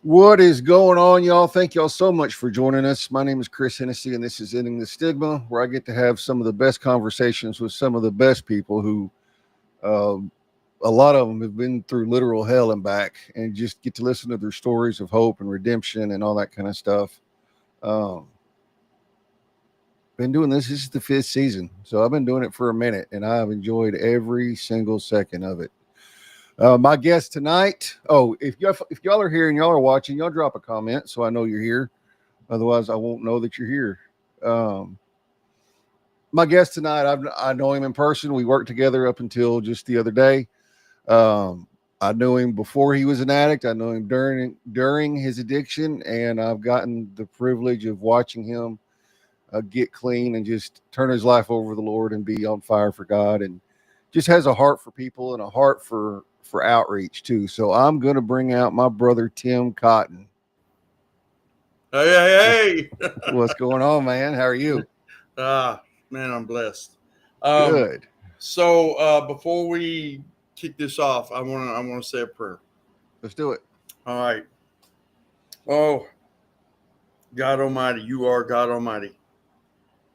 What is going on, y'all? Thank y'all so much for joining us. My name is Chris Hennessy, and this is Ending the Stigma, where I get to have some of the best conversations with some of the best people who, a lot of them have been through literal hell and back, and just get to listen to their stories of hope and redemption and all that kind of stuff. Um, been doing this. This is the fifth season, so I've been doing it for a minute, and I've enjoyed every single second of it. My guest tonight. Oh, if y'all are here and y'all are watching, y'all drop a comment so I know you're here. Otherwise, I won't know that you're here. Um, my guest tonight, I know him in person. We worked together up until just the other day. I knew him before he was an addict. I know him during his addiction, and I've gotten the privilege of watching him get clean and just turn his life over to the Lord and be on fire for God, and just has a heart for people and a heart for outreach too. So I'm going to bring out my brother Tim Cotton. Hey. What's going on, man? How are you? Man, I'm blessed. Good. So before we kick this off, I want to say a prayer. Let's do it. All right. Oh, God Almighty, you are God Almighty.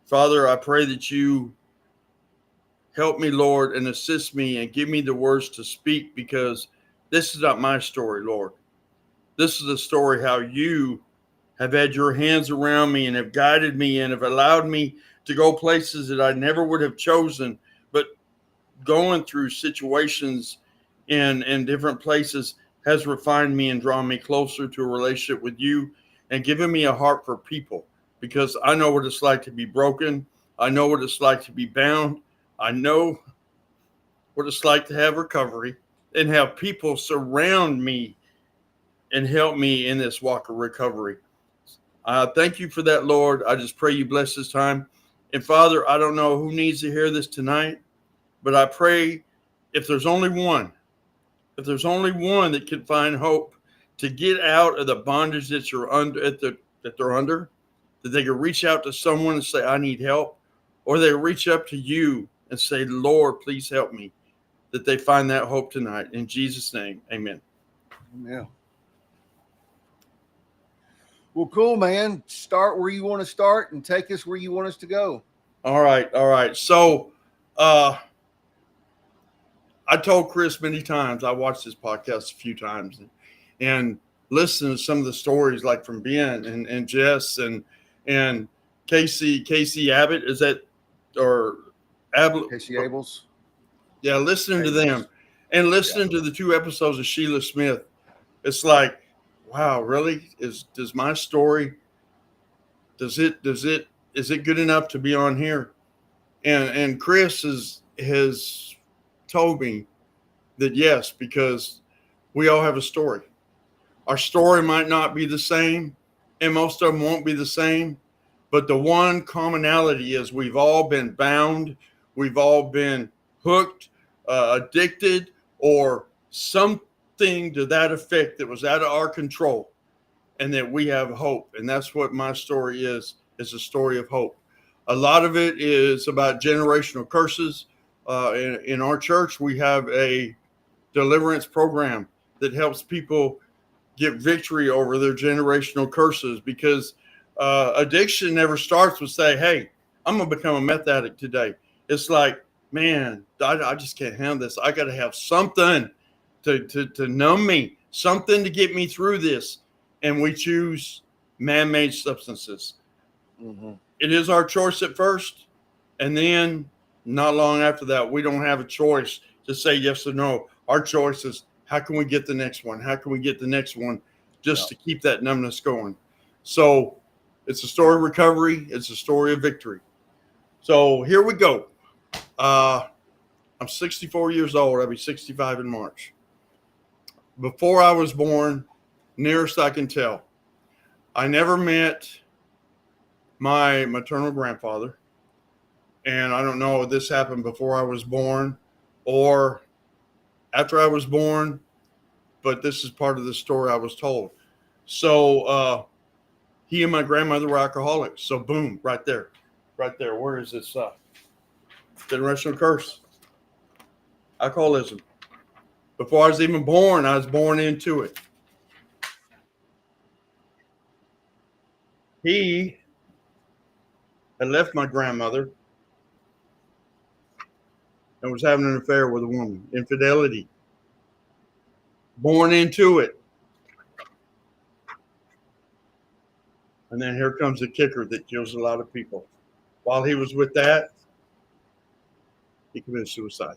Father, I pray that you help me, Lord, and assist me and give me the words to speak, because this is not my story, Lord. This is a story how you have had your hands around me and have guided me and have allowed me to go places that I never would have chosen, but going through situations in different places has refined me and drawn me closer to a relationship with you and given me a heart for people, because I know what it's like to be broken. I know what it's like to be bound. I know what it's like to have recovery and have people surround me and help me in this walk of recovery. Thank you for that, Lord. I just pray you bless this time. And Father, I don't know who needs to hear this tonight, but I pray if there's only one that can find hope to get out of the bondage that you're under, that they're under, that they can reach out to someone and say, I need help, or they reach up to you and say, Lord, please help me, that they find that hope tonight. In Jesus' name, amen. Yeah. Well, cool, man. Start where you want to start and take us where you want us to go. All right. So, I told Chris many times, I watched this podcast a few times and listened to some of the stories, like from Ben and Jess and Casey Abbott, is that, or Casey Abels. Yeah, listening to them and listening to the 2 episodes of Sheila Smith, it's like, wow, really? Does my story, is it good enough to be on here? And Chris has told me that yes, because we all have a story. Our story might not be the same, and most of them won't be the same, but the one commonality is we've all been bound, we've all been hooked, addicted, or something to that effect that was out of our control, and that we have hope. And that's what my story is a story of hope. A lot of it is about generational curses. In our church, we have a deliverance program that helps people get victory over their generational curses, because addiction never starts with say, hey, I'm going to become a meth addict today. It's like, man, I just can't handle this. I got to have something to numb me, something to get me through this. And we choose man-made substances. Mm-hmm. It is our choice at first. And then not long after that, we don't have a choice to say yes or no. Our choice is, how can we get the next one? How can we get the next one, just to keep that numbness going? So it's a story of recovery. It's a story of victory. So here we go. I'm 64 years old. I'll be 65 in March. Before I was born, nearest I can tell, I never met my maternal grandfather. And I don't know if this happened before I was born or after I was born, but this is part of the story I was told. So he and my grandmother were alcoholics. So boom, right there. Where is this generational curse? Alcoholism. Before I was even born, I was born into it. He had left my grandmother and was having an affair with a woman. Infidelity. Born into it. And then here comes the kicker that kills a lot of people. While he was with that, he committed suicide.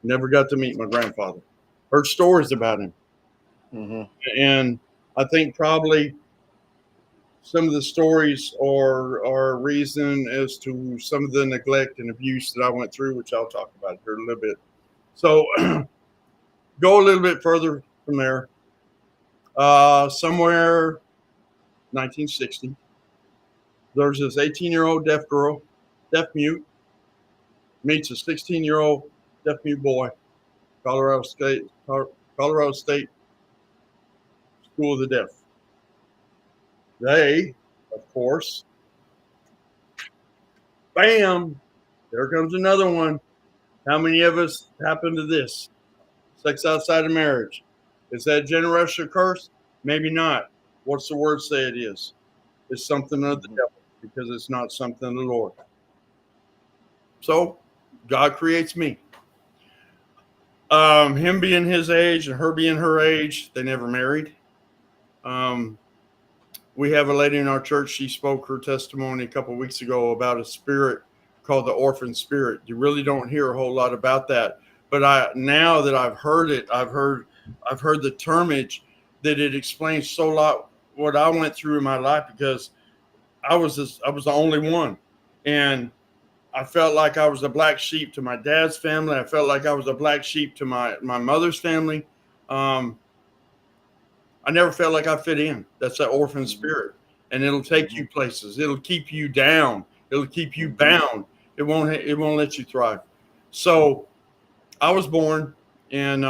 Never got to meet my grandfather. Heard stories about him. And I think probably some of the stories are a reason as to some of the neglect and abuse that I went through, which I'll talk about here in a little bit. So go a little bit further from there. Somewhere 1960, there's this 18-year-old deaf girl, deaf mute, meets a 16-year-old deaf mute boy, Colorado State School of the Deaf. They, of course, bam, there comes another one. How many of us happen to this? Sex outside of marriage. Is that generational curse? Maybe not. What's the word say it is? It's something of the devil because it's not something of the Lord. So God creates me. Him being his age and her being her age, they never married. We have a lady in our church. She spoke her testimony a couple of weeks ago about a spirit called the orphan spirit. You really don't hear a whole lot about that. But now that I've heard it, I've heard the termage that it explains so a lot what I went through in my life because I was the only one, and I felt like I was a black sheep to my dad's family. I felt like I was a black sheep to my mother's family. I never felt like I fit in. That's that orphan spirit, and it'll take you places. It'll keep you down. It'll keep you bound. It won't let you thrive. So I was born, and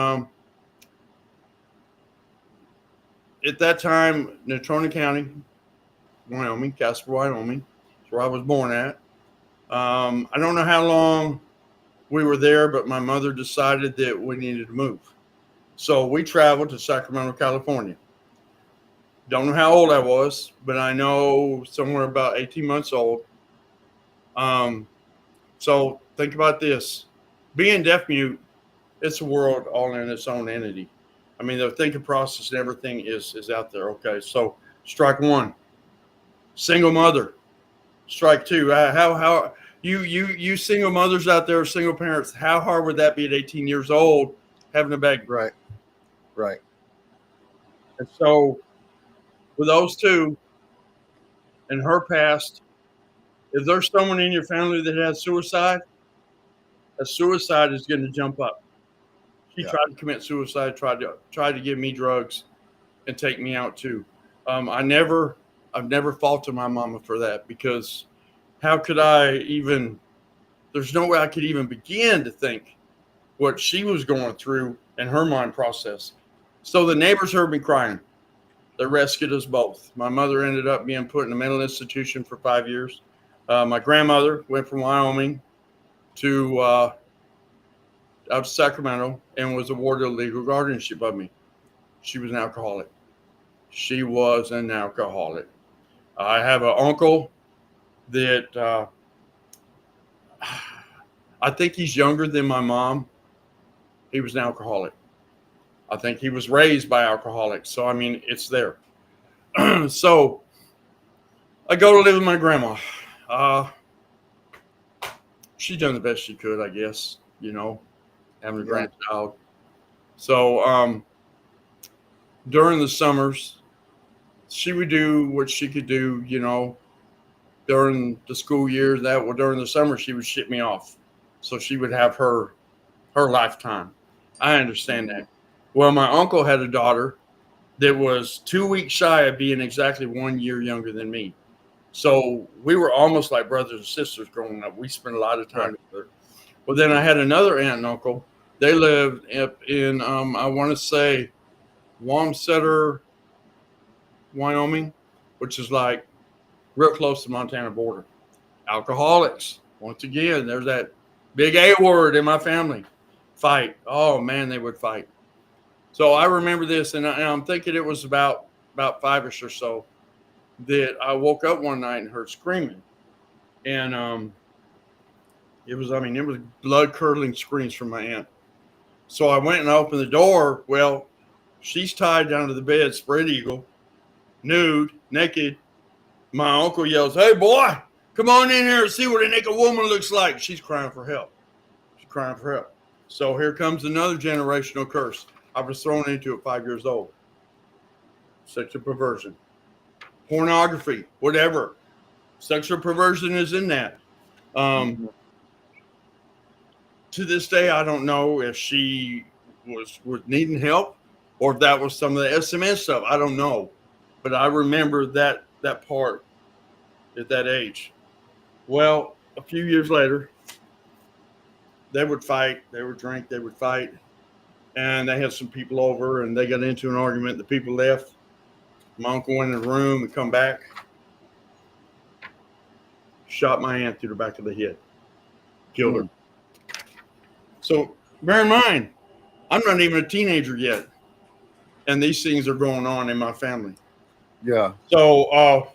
at that time, Natrona County, Wyoming, Casper, Wyoming, is where I was born at. I don't know how long we were there, but my mother decided that we needed to move. So we traveled to Sacramento, California. Don't know how old I was, but I know somewhere about 18 months old. So think about this. Being deaf mute, it's a world all in its own entity. I mean, the thinking process and everything is out there. Okay, so strike one. Single mother. Strike two. How you single mothers out there, single parents, how hard would that be at 18 years old having a baby? Right. And so with those two and her past, if there's someone in your family that has suicide, a suicide is going to jump up. She tried to commit suicide, tried to give me drugs and take me out too. I've never faulted my mama for that because how could I even, there's no way I could even begin to think what she was going through in her mind process. So the neighbors heard me crying. They rescued us both. My mother ended up being put in a mental institution for 5 years. My grandmother went from Wyoming to out of Sacramento and was awarded legal guardianship of me. She was an alcoholic. I have an uncle that I think he's younger than my mom. He was an alcoholic. I think he was raised by alcoholics. So, I mean, it's there. So I go to live with my grandma. She's done the best she could, I guess, having a grandchild. So during the summers, she would do what she could do, during the school year. During the summer, she would ship me off. So she would have her lifetime. I understand that. Well, my uncle had a daughter that was 2 weeks shy of being exactly 1 year younger than me. So we were almost like brothers and sisters growing up. We spent a lot of time together. Well, then I had another aunt and uncle. They lived up in, I want to say, Wamsutter, Wyoming, which is like real close to the Montana border. Alcoholics. Once again, there's that big A word in my family. Fight. Oh, man, they would fight. So I remember this, and I'm thinking it was about 5ish or so. that I woke up one night and heard screaming. And it was blood curdling screams from my aunt. So I went and I opened the door. Well, she's tied down to the bed, spread eagle, nude, naked. My uncle yells, "Hey, boy, come on in here and see what a naked woman looks like." She's crying for help. She's crying for help. So here comes another generational curse. I was thrown into at 5 years old. Sexual perversion, pornography, whatever. Sexual perversion is in that. To this day, I don't know if she was needing help or if that was some of the SMS stuff. I don't know. But I remember that part at that age. Well, a few years later, they would fight. They would drink. They would fight. And they had some people over and they got into an argument. The people left. My uncle went in the room and come back. Shot my aunt through the back of the head. Killed her. So bear in mind, I'm not even a teenager yet. And these things are going on in my family. Yeah. So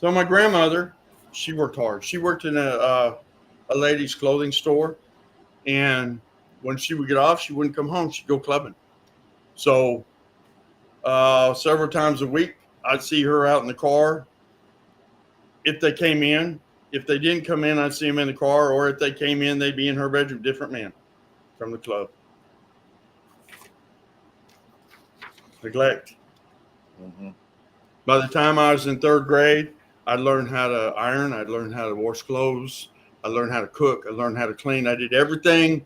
my grandmother, she worked hard. She worked in a ladies' clothing store. And when she would get off, she wouldn't come home. She'd go clubbing. So several times a week, I'd see her out in the car. If they came in, if they didn't come in, I'd see them in the car. Or if they came in, they'd be in her bedroom, different man from the club. Neglect. Mm-hmm. By the time I was in third grade, I learned how to iron. I learned how to wash clothes. I learned how to cook. I learned how to clean. I did everything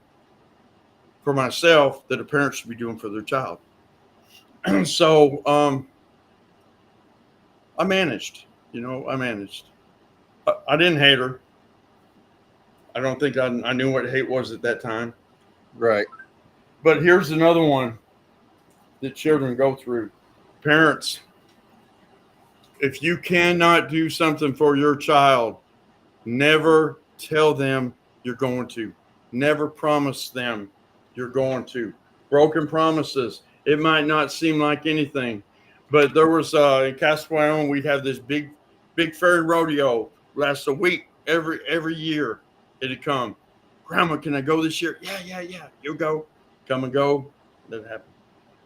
for myself that a parent should be doing for their child. So I managed. I managed. I didn't hate her. I don't think I knew what hate was at that time. Right. But here's another one that children go through. Parents, if you cannot do something for your child, never tell them you're going to. Never promise them you're going to. Broken promises. It might not seem like anything, but there was in Castle, we'd have this big fairy rodeo. Lasts a week every year. It'd come. Grandma, can I go this year? Yeah. You'll go. Come and go. Never happened.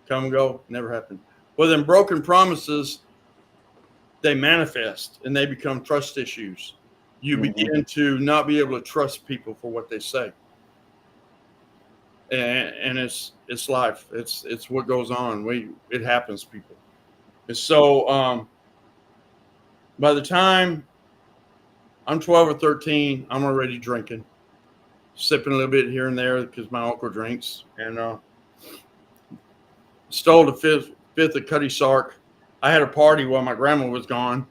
Come and go. Never happened. Well, then broken promises, they manifest and they become trust issues. You begin to not be able to trust people for what they say. And it's life. It's what goes on. It happens, people. And so by the time I'm 12 or 13, I'm already drinking, sipping a little bit here and there because my uncle drinks. And stole the fifth of Cuddy Sark. I had a party while my grandma was gone,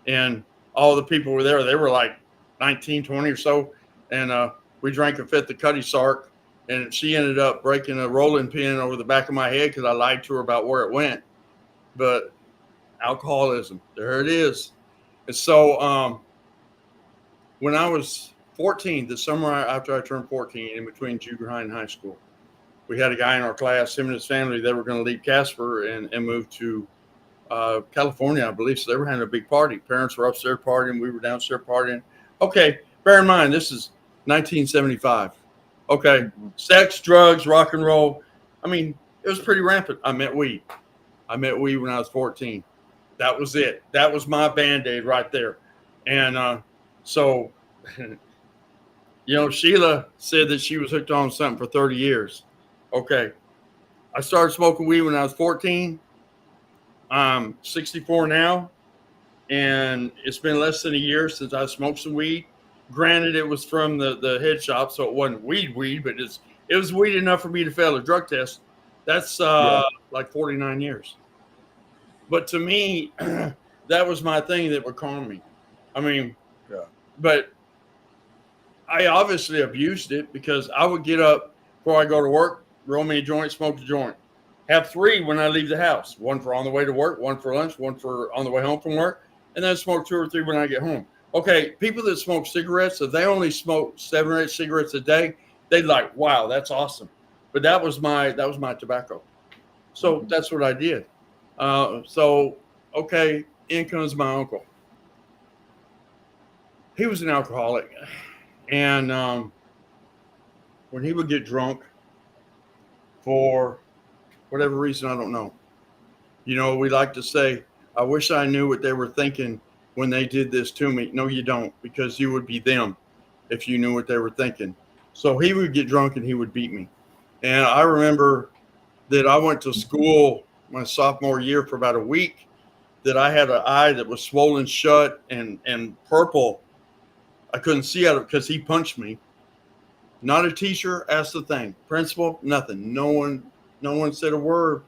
and all the people were there. They were like 19, 20 or so, and we drank a fifth of Cuddy Sark, and she ended up breaking a rolling pin over the back of my head because I lied to her about where it went. But alcoholism, there it is. And so when I was 14, the summer after I turned 14, in between junior high and high school, we had a guy in our class, him and his family, they were going to leave Casper and move to California, I believe. So they were having a big party. Parents were upstairs partying. We were downstairs partying. Okay, bear in mind, this is 1975. Okay, sex, drugs, rock and roll. I mean, it was pretty rampant. I met weed when I was 14. That was it. That was my Band-Aid right there. And so, Sheila said that she was hooked on something for 30 years. Okay. I started smoking weed when I was 14. I'm 64 now, and it's been less than a year since I smoked some weed. Granted, it was from the head shop, so it wasn't weed, but it was weed enough for me to fail a drug test. That's like 49 years. But to me, that was my thing that would calm me. I mean, but I obviously abused it because I would get up before I go to work, roll me a joint, smoke a joint. Have 3 when I leave the house. One for on the way to work, one for lunch, one for on the way home from work, and then smoke 2 or 3 when I get home. Okay, people that smoke cigarettes, if they only smoke 7 or 8 cigarettes a day, they'd like, wow, that's awesome. But that was my tobacco. So that's what I did. Okay, in comes my uncle. He was an alcoholic, and when he would get drunk, for whatever reason, I don't know. You know, we like to say, I wish I knew what they were thinking when they did this to me. No, you don't, because you would be them if you knew what they were thinking. So he would get drunk and he would beat me. And I remember that I went to school my sophomore year for about a week, that I had an eye that was swollen shut and purple. I couldn't see out of it because he punched me. Not a teacher asked the thing. Principal, nothing. No one said a word.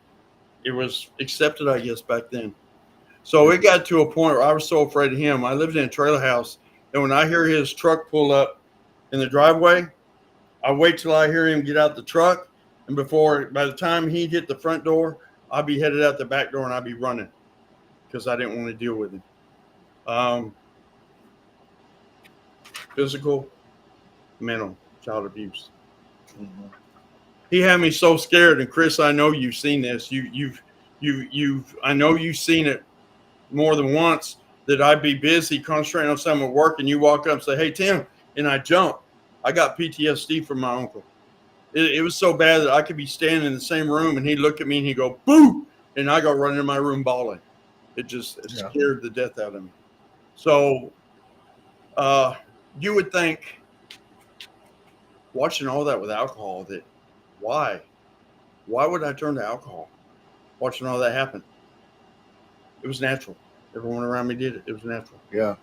It was accepted, I guess, back then. So it got to a point where I was so afraid of him. I lived in a trailer house, and when I hear his truck pull up in the driveway, I wait till I hear him get out the truck, and by the time he hit the front door, I'd be headed out the back door and I'd be running because I didn't want to deal with him. Physical, mental, child abuse. Mm-hmm. He had me so scared. And Chris, I know you've seen this. I know you've seen it more than once, that I'd be busy concentrating on something at work, and you walk up and say, "Hey, Tim," and I jump. I got PTSD from my uncle. It was so bad that I could be standing in the same room and he'd look at me and he'd go, "Boo!" and I go running in my room bawling. It scared the death out of me. So you would think, watching all that with alcohol, that why would I turn to alcohol? Watching all that happen, it was natural. Everyone around me did it. It was natural. Yeah.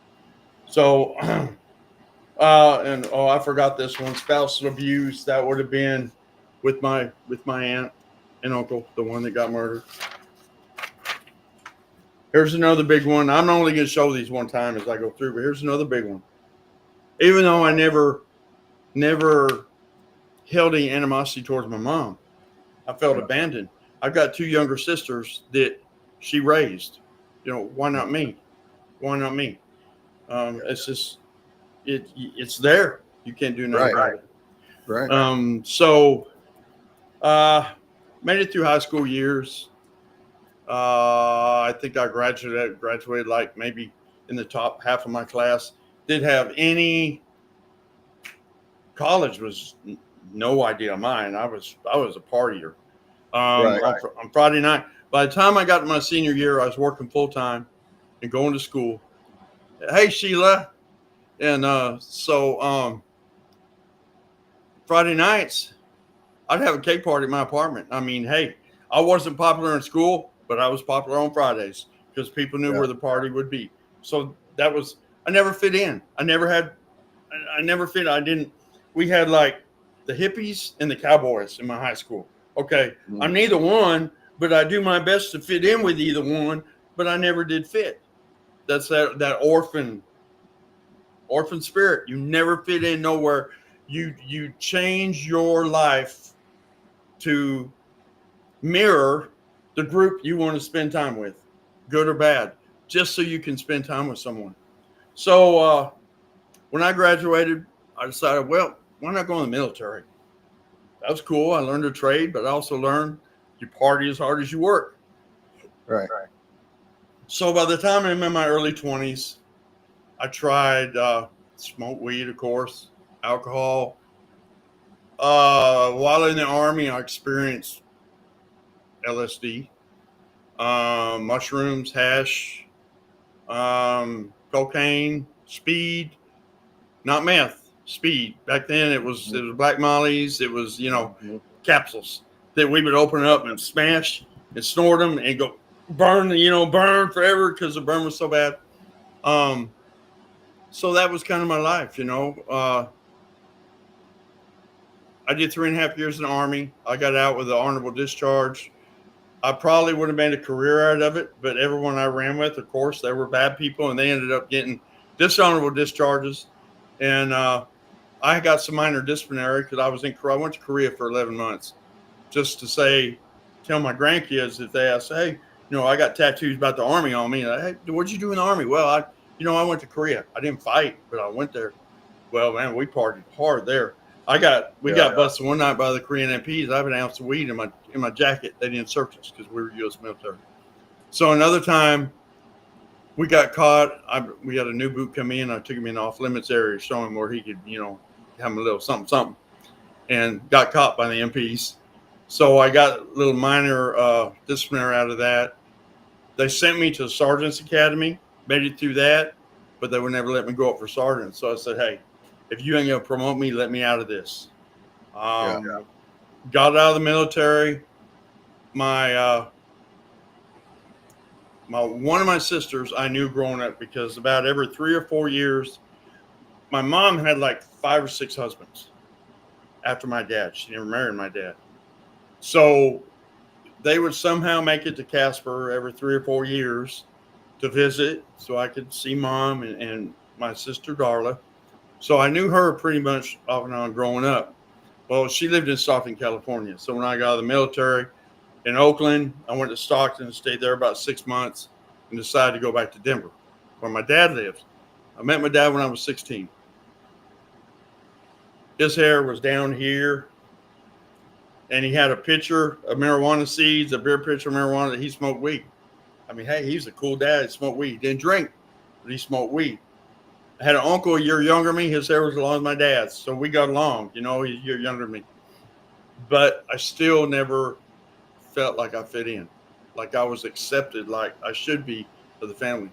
So, and I forgot this one: spousal abuse. That would have been with my aunt and uncle, the one that got murdered. Here's another big one. I'm only going to show these one time as I go through, but here's another big one. Even though I never held any animosity towards my mom, I felt abandoned. I've got 2 younger sisters that she raised. You know, why not me? Why not me? It's just, it's there. You can't do nothing about it. Right. So, made it through high school years. I think I graduated like maybe in the top half of my class. Didn't have any. College was no idea of mine. I was a partier. On Friday night. By the time I got to my senior year, I was working full time and going to school. Hey, Sheila. And so Friday nights, I'd have a cake party at my apartment. I mean, hey, I wasn't popular in school, but I was popular on Fridays because people knew where the party would be. So I never fit in. We had like the hippies and the cowboys in my high school. Okay, I'm neither one, but I do my best to fit in with either one, but I never did fit. That's that orphan spirit. You never fit in nowhere. You change your life to mirror the group you want to spend time with, good or bad, just so you can spend time with someone. So when I graduated, I decided, well, why not go in the military? That was cool. I learned a trade, but I also learned you party as hard as you work. Right. So by the time I'm in my early 20s, I tried smoke weed, of course, alcohol. While in the Army, I experienced LSD, mushrooms, hash, cocaine, speed, not meth. Speed. Back then it was Black Mollies. It was, capsules that we would open up and smash and snort them and go burn forever because the burn was so bad. So that was kind of my life, I did 3.5 years in the Army. I got out with an honorable discharge. I probably would have made a career out of it, but everyone I ran with, of course, they were bad people and they ended up getting dishonorable discharges. And I got some minor disciplinary because I went to Korea for 11 months just to tell my grandkids if they ask, hey, I got tattoos about the Army on me. Hey, what'd you do in the Army? Well, I went to Korea. I didn't fight, but I went there. Well, man, we partied hard there. We got busted one night by the Korean MPs. I have an ounce of weed in my jacket. They didn't search us because we were U.S. military. So another time, we got caught. We had a new boot come in. I took him in off limits area, showing him where he could, have a little something, something, and got caught by the MPs. So I got a little minor disciplinary out of that. They sent me to the Sergeant's Academy, made it through that, but they would never let me go up for sergeant. So I said, hey, if you ain't going to promote me, let me out of this. Got out of the military. My one of my sisters I knew growing up, because about every 3 or 4 years, my mom had like 5 or 6 husbands after my dad. She never married my dad. So they would somehow make it to Casper every 3 or 4 years to visit so I could see mom and my sister Darla. So I knew her pretty much off and on growing up. Well, she lived in Stockton, California. So when I got out of the military in Oakland, I went to Stockton and stayed there about 6 months and decided to go back to Denver, where my dad lives. I met my dad when I was 16. His hair was down here, and he had a pitcher of marijuana seeds, a beer pitcher of marijuana that he smoked weed. I mean, hey, he's a cool dad. He smoked weed. He didn't drink, but he smoked weed. I had an uncle a year younger than me. His hair was as long as my dad's, so we got along. He's a year younger than me. But I still never felt like I fit in, like I was accepted, like I should be for the family.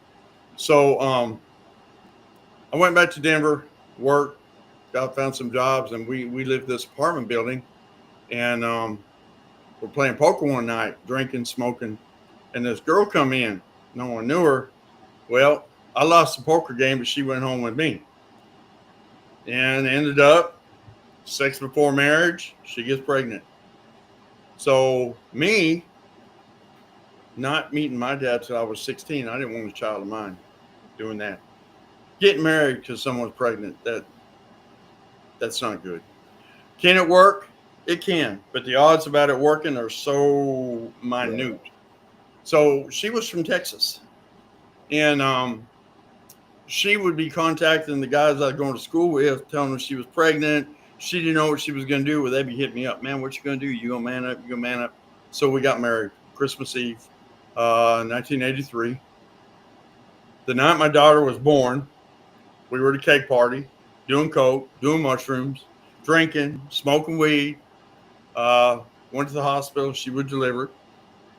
So I went back to Denver, worked, found some jobs, and we lived in this apartment building. And we're playing poker one night, drinking, smoking, and this girl come in. No one knew her. Well, I lost the poker game, but she went home with me. And ended up, sex before marriage, she gets pregnant. So me, not meeting my dad till I was 16, I didn't want a child of mine doing that. Getting married because someone's pregnant, that's not good. Can it work? It can, but the odds about it working are so minute. Yeah. So she was from Texas, and she would be contacting the guys I was going to school with, telling them she was pregnant. She didn't know what she was going to do. Well, they'd be hitting me up, man, what you going to do? You going to man up? You going to man up? So we got married Christmas Eve, 1983. The night my daughter was born, we were at a cake party, doing coke, doing mushrooms, drinking, smoking weed. Went to the hospital. She was delivered.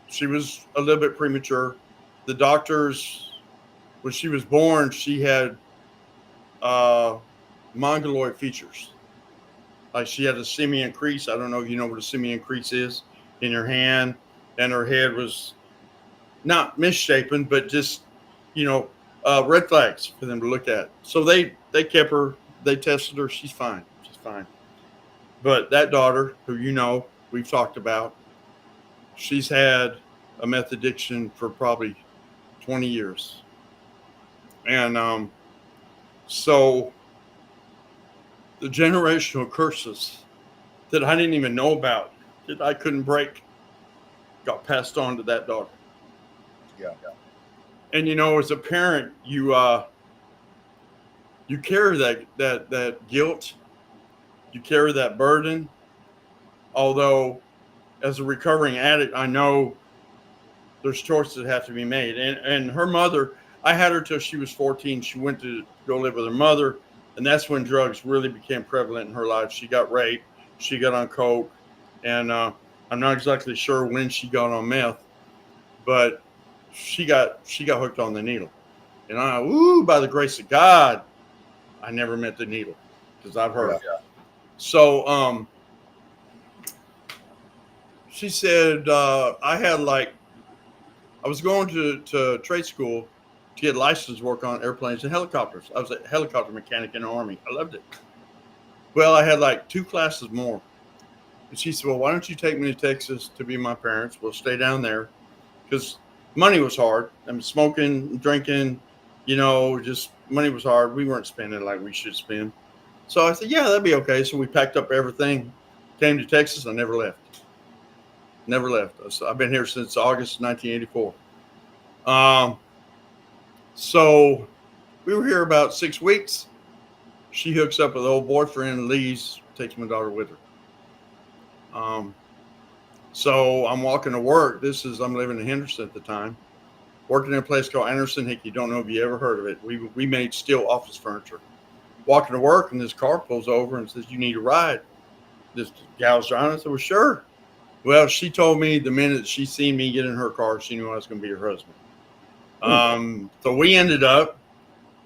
She was a little bit premature. The doctors, when she was born, she had mongoloid features. Like she had a simian crease. I don't know if you know what a simian crease is in her hand, and her head was not misshapen, but just, red flags for them to look at. So they kept her. They tested her. She's fine. She's fine. But that daughter, who we've talked about, she's had a meth addiction for probably 20 years. And so the generational curses that I didn't even know about, that I couldn't break, got passed on to that daughter. Yeah. And as a parent, you carry that guilt. You carry that burden. Although, as a recovering addict, I know there's choices that have to be made. And her mother, I had her till she was 14. She went to go live with her mother, and that's when drugs really became prevalent in her life. She got raped. She got on coke, and I'm not exactly sure when she got on meth, but she got hooked on the needle. And by the grace of God, I never met the needle, because I've heard. Yeah. So she said I was going to trade school to get licensed to work on airplanes and helicopters. I was a helicopter mechanic in the Army. I loved it. Well, I had 2 classes more. And she said, well, why don't you take me to Texas to be my parents? We'll stay down there, because money was hard. I mean, smoking, drinking, just money was hard. We weren't spending like we should spend. So I said, yeah, that'd be okay. So we packed up everything, came to Texas. I never left. Never left. So I've been here since August 1984. So we were here about 6 weeks. She hooks up with an old boyfriend and leaves, takes my daughter with her. So I'm walking to work. I'm living in Henderson at the time, working in a place called Anderson Hickey. Don't know if you ever heard of it. We made steel office furniture. Walking to work, and this car pulls over and says, "You need a ride." This gal's driving. I said, "Well, sure." Well, she told me the minute she seen me get in her car, she knew I was going to be her husband. So we ended up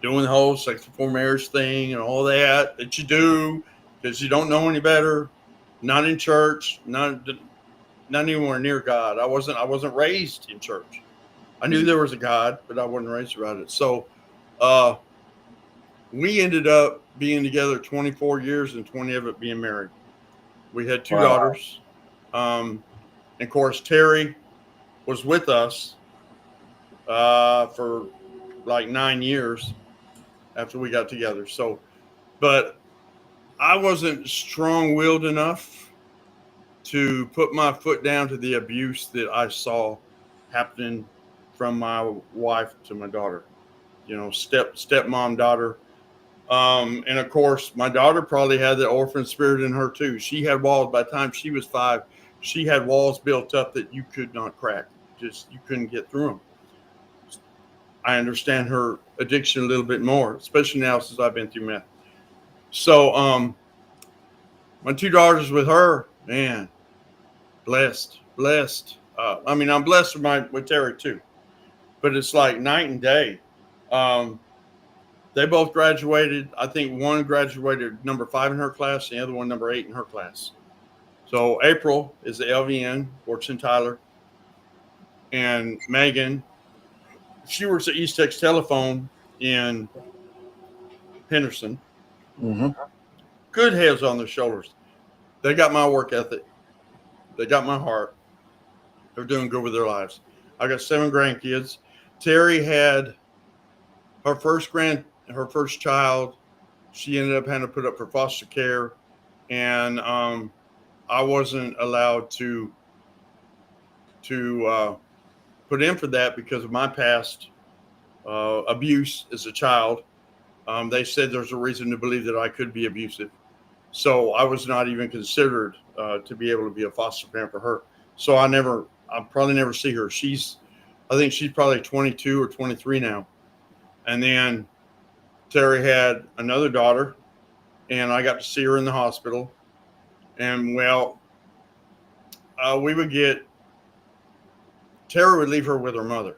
doing the whole sex before marriage thing and all that you do because you don't know any better. Not in church, not anywhere near God. I wasn't raised in church. I knew there was a God, but I wasn't raised around it. So we ended up being together 24 years and 20 of it being married. We had two daughters. And of course, Terry was with us for like 9 years after we got together. So, but I wasn't strong-willed enough to put my foot down to the abuse that I saw happening from my wife to my daughter. You know, stepmom, daughter. And of course, my daughter probably had the orphan spirit in her too. She had walls by the time she was 5. She had walls built up that you could not crack. Just you couldn't get through them. I understand her addiction a little bit more, especially now since I've been through meth. So, my two daughters with her, man, blessed. I mean, I'm blessed with Terry too, but it's like night and day. They both graduated. I think one graduated number 5 in her class, the other one number 8 in her class. So April is the LVN, works in Tyler. And Megan, she works at East Tex Telephone in Henderson. Mm-hmm. Good heads on their shoulders. They got my work ethic. They got my heart. They're doing good with their lives. I got 7 grandkids. Terry had her first child. She ended up having to put up for foster care. And I wasn't allowed to put in for that because of my past abuse as a child. They said there's a reason to believe that I could be abusive. So I was not even considered to be able to be a foster parent for her. So I'll probably never see her. I think she's probably 22 or 23 now. And then Terry had another daughter, and I got to see her in the hospital. And Terry would leave her with her mother.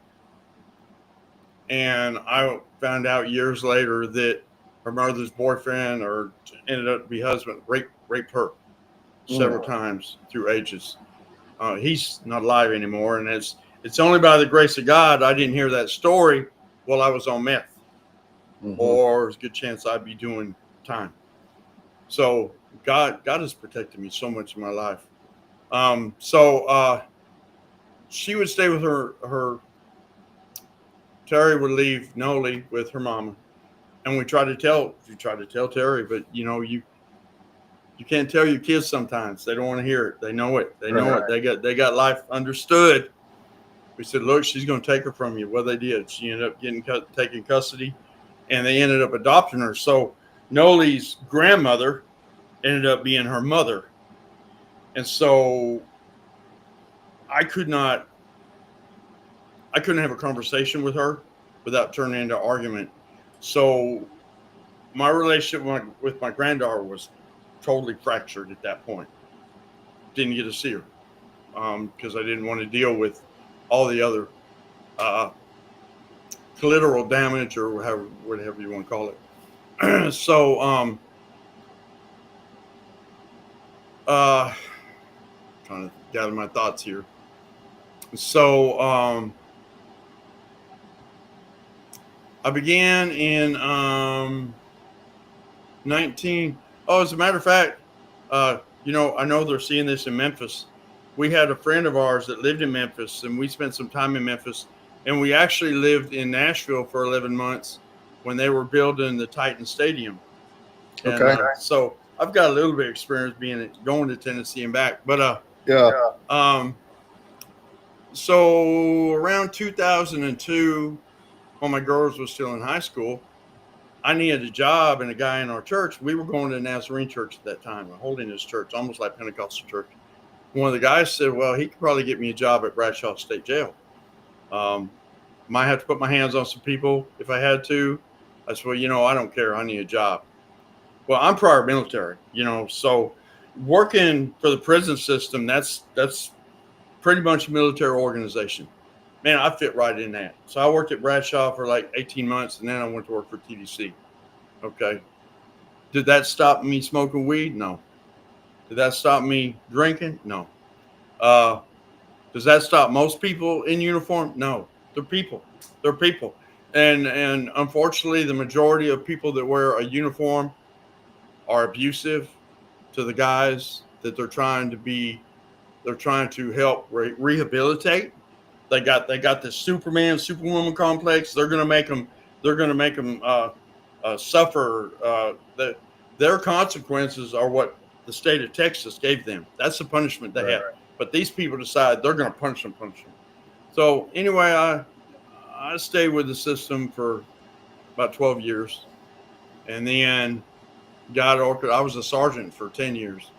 And I found out years later that her mother's boyfriend, or ended up to be husband, raped her several times through ages. He's not alive anymore. And it's only by the grace of God I didn't hear that story while I was on meth. Or there's a good chance I'd be doing time. So God has protected me so much in my life. So she would stay with her. Terry would leave Noli with her mama, and you tried to tell Terry, but you can't tell your kids sometimes. They don't want to hear it. They know it. They know it. They got life understood. We said, look, she's going to take her from you. Well, they did. She ended up taking custody, and they ended up adopting her. So Noli's grandmother ended up being her mother. And so I couldn't have a conversation with her without turning into argument. So my relationship with my granddaughter was totally fractured at that point. Didn't get to see her because I didn't want to deal with all the other collateral damage, or whatever you want to call it. So trying to gather my thoughts here. So I began in 19. Oh, as a matter of fact, I know they're seeing this in Memphis. We had a friend of ours that lived in Memphis, and we spent some time in Memphis. And we actually lived in Nashville for 11 months when they were building the Titan Stadium. And, Okay. So I've got a little bit of experience going to Tennessee and back. But so around 2002, when my girls were still in high school, I needed a job, and a guy in our church, we were going to a Nazarene church at that time, a holiness church, almost like Pentecostal church. One of the guys said, well, he could probably get me a job at Bradshaw State Jail. Might have to put my hands on some people if I had to. I said, well, I don't care. I need a job. Well, I'm prior military, so working for the prison system, that's pretty much a military organization. Man, I fit right in that. So I worked at Bradshaw for like 18 months, and then I went to work for TDC. Okay. Did that stop me smoking weed? No. Did that stop me drinking? No. Does that stop most people in uniform? No. They're people. They're people. And unfortunately, the majority of people that wear a uniform are abusive to the guys that they're trying to help rehabilitate. They got this Superwoman complex. They're going to make them suffer. Their consequences are what the state of Texas gave them. That's the punishment they have. But these people decide they're going to punish them. So anyway, I stayed with the system for about 12 years, and then I was a sergeant for 10 years,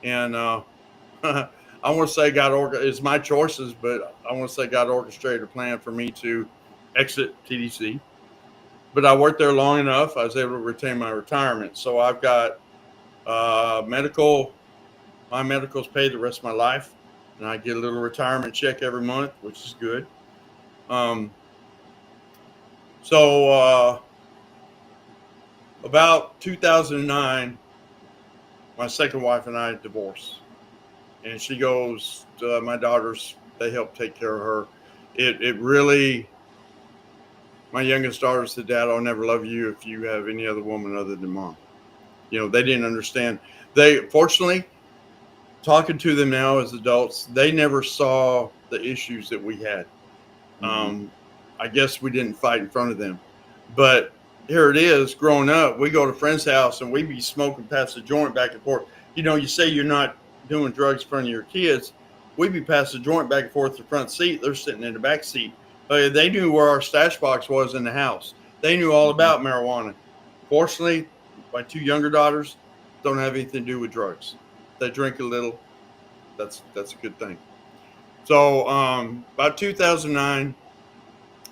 and I want to say it's my choices, but I want to say God orchestrated a plan for me to exit TDC. But I worked there long enough, I was able to retain my retirement. So I've got medical. My medical's paid the rest of my life, and I get a little retirement check every month, which is good. So about 2009, my second wife and I divorced. And she goes to my daughters. They help take care of her. It really, my youngest daughter said, Dad, I'll never love you if you have any other woman other than Mom. They didn't understand. Fortunately, talking to them now as adults, they never saw the issues that we had. Mm-hmm. I guess we didn't fight in front of them. But here it is, growing up, we go to a friend's house and we be smoking past the joint back and forth. You say you're not doing drugs in front of your kids. We be passing the joint back and forth to the front seat. They're sitting in the back seat. They knew where our stash box was in the house. They knew all about marijuana. Fortunately, my two younger daughters don't have anything to do with drugs. They drink a little. That's a good thing. So about 2009,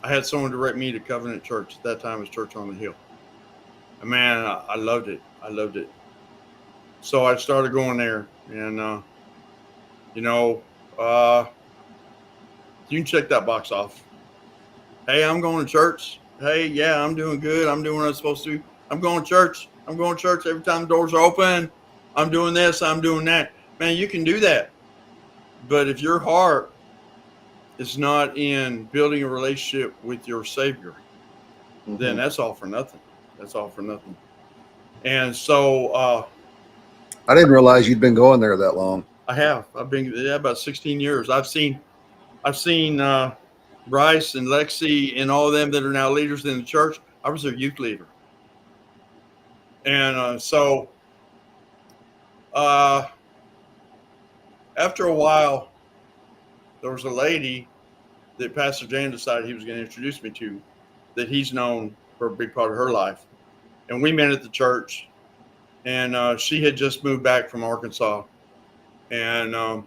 I had someone direct me to Covenant Church. At that time, it was Church on the Hill. And man, I loved it. I loved it. So I started going there, and you can check that box off. Hey, I'm going to church. Hey, yeah, I'm doing good. I'm doing what I'm supposed to do. I'm going to church. I'm going to church every time the doors are open. I'm doing this. I'm doing that. Man, you can do that. But if your heart is not in building a relationship with your Savior, then that's all for nothing. That's all for nothing. And so I didn't realize you'd been going there that long. I have. I've been about 16 years. I've seen Bryce and Lexi and all of them that are now leaders in the church. I was their youth leader. And so after a while, there was a lady that Pastor Jan decided he was going to introduce me to, that he's known for a big part of her life. And we met at the church, and she had just moved back from Arkansas, and out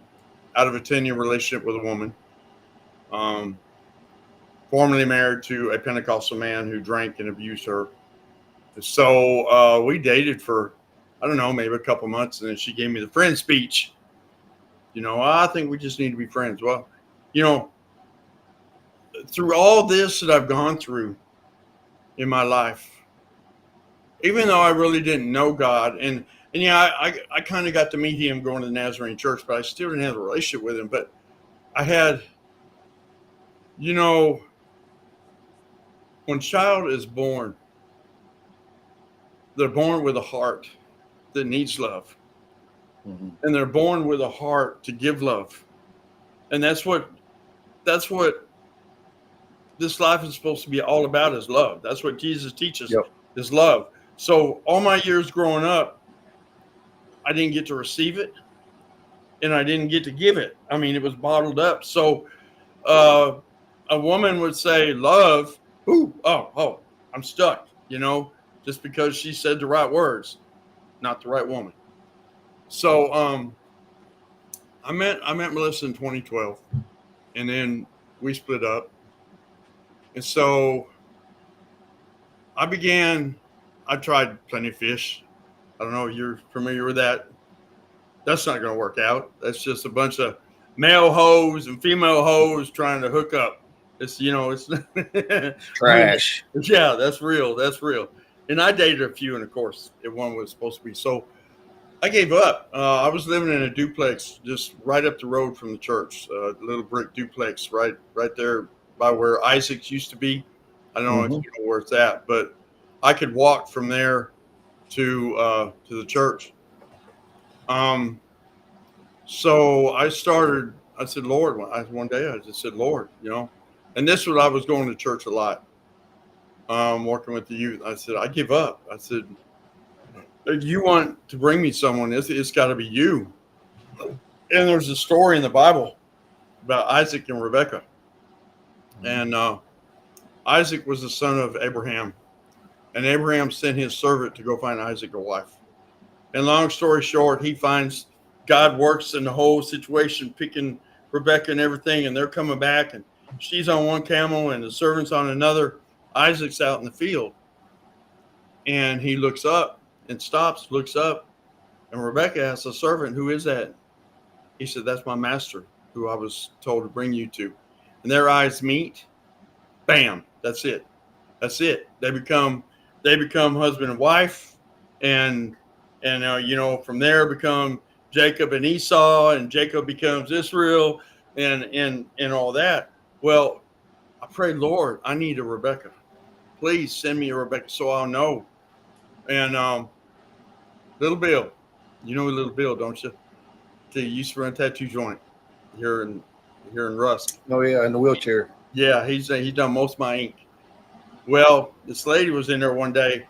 of a 10-year relationship with a woman, formerly married to a Pentecostal man who drank and abused her. So we dated for, I don't know, maybe a couple months, and then she gave me the friend speech. I think we just need to be friends. Well, through all this that I've gone through in my life, even though I really didn't know God, and yeah, I kind of got to meet him going to the Nazarene church, but I still didn't have a relationship with him. But I had, when a child is born, they're born with a heart that needs love. Mm-hmm. And they're born with a heart to give love. And that's what this life is supposed to be all about, is love. That's what Jesus teaches, is love. So all my years growing up, I didn't get to receive it, and I didn't get to give it. I mean, it was bottled up. So a woman would say, love, I'm stuck, just because she said the right words, not the right woman. So I met Melissa in 2012, and then we split up. And so I tried plenty of fish. I don't know if you're familiar with that. That's not going to work out. That's just a bunch of male hoes and female hoes trying to hook up. It's Trash. yeah, that's real. That's real. And I dated a few, and of course, one was supposed to be. So I gave up. I was living in a duplex just right up the road from the church, a little brick duplex right there by where Isaac's used to be. I don't know if you know where it's at, but I could walk from there to the church. So I started. I said, Lord, one day I just said, Lord, and this was I was going to church a lot, working with the youth. I said, I give up. I said, if you want to bring me someone, it's got to be you. And there's a story in the Bible about Isaac and Rebekah. And Isaac was the son of Abraham. And Abraham sent his servant to go find Isaac a wife. And long story short, God works in the whole situation, picking Rebekah and everything. And they're coming back. And she's on one camel and the servant's on another. Isaac's out in the field. And he looks up and stops, looks up. And Rebekah asks the servant, who is that? He said, that's my master, who I was told to bring you to. And their eyes meet. Bam. That's it. That's it. They become husband and wife. And from there become Jacob and Esau, and Jacob becomes Israel and all that. Well, I prayed, Lord, I need a Rebekah. Please send me a Rebekah so I'll know. And Little Bill, you know Little Bill, don't you? He used to run a tattoo joint here in Rusk. Oh yeah, in the wheelchair. Yeah, he's done most of my ink. Well, this lady was in there one day,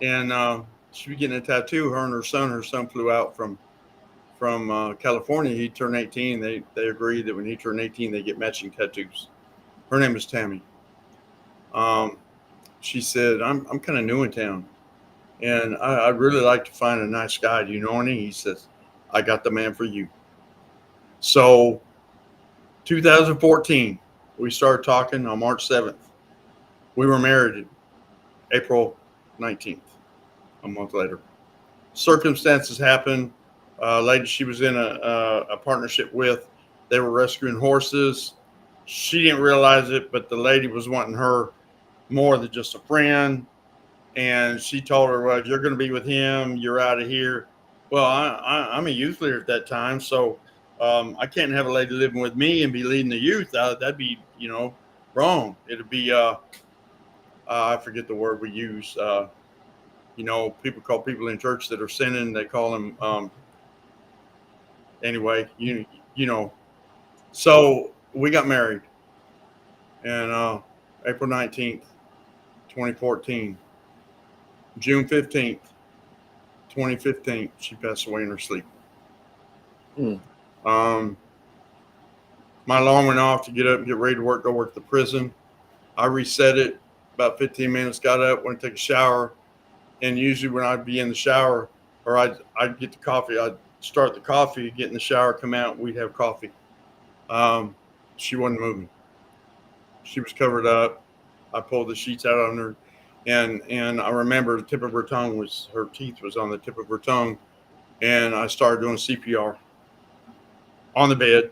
and she was getting a tattoo. Her and her son flew out from California. He turned 18. They agreed that when he turned 18, they get matching tattoos. Her name is Tammy. She said, I'm kind of new in town, and I'd really like to find a nice guy. Do you know any? He says, I got the man for you. So 2014, we started talking on March 7th. We were married April 19th, a month later. Circumstances happened. Lady she was in a partnership with, they were rescuing horses. She didn't realize it, but the lady was wanting her more than just a friend. And she told her, well, if you're going to be with him, you're out of here. Well, I'm a youth leader at that time, so I can't have a lady living with me and be leading the youth. That'd be, wrong. It'd be, I forget the word we use. People call people in church that are sinning, they call them, anyway, So we got married, and April 19th, 2014, June 15th, 2015, she passed away in her sleep. My alarm went off to get up and get ready to work, go work at the prison. I reset it about 15 minutes, got up, went to take a shower. And usually when I'd be in the shower, or I'd get the coffee, I'd start the coffee, get in the shower, come out, and we'd have coffee. She wasn't moving. She was covered up. I pulled the sheets out on her. And I remember the tip of her tongue her teeth was on the tip of her tongue. And I started doing CPR on the bed.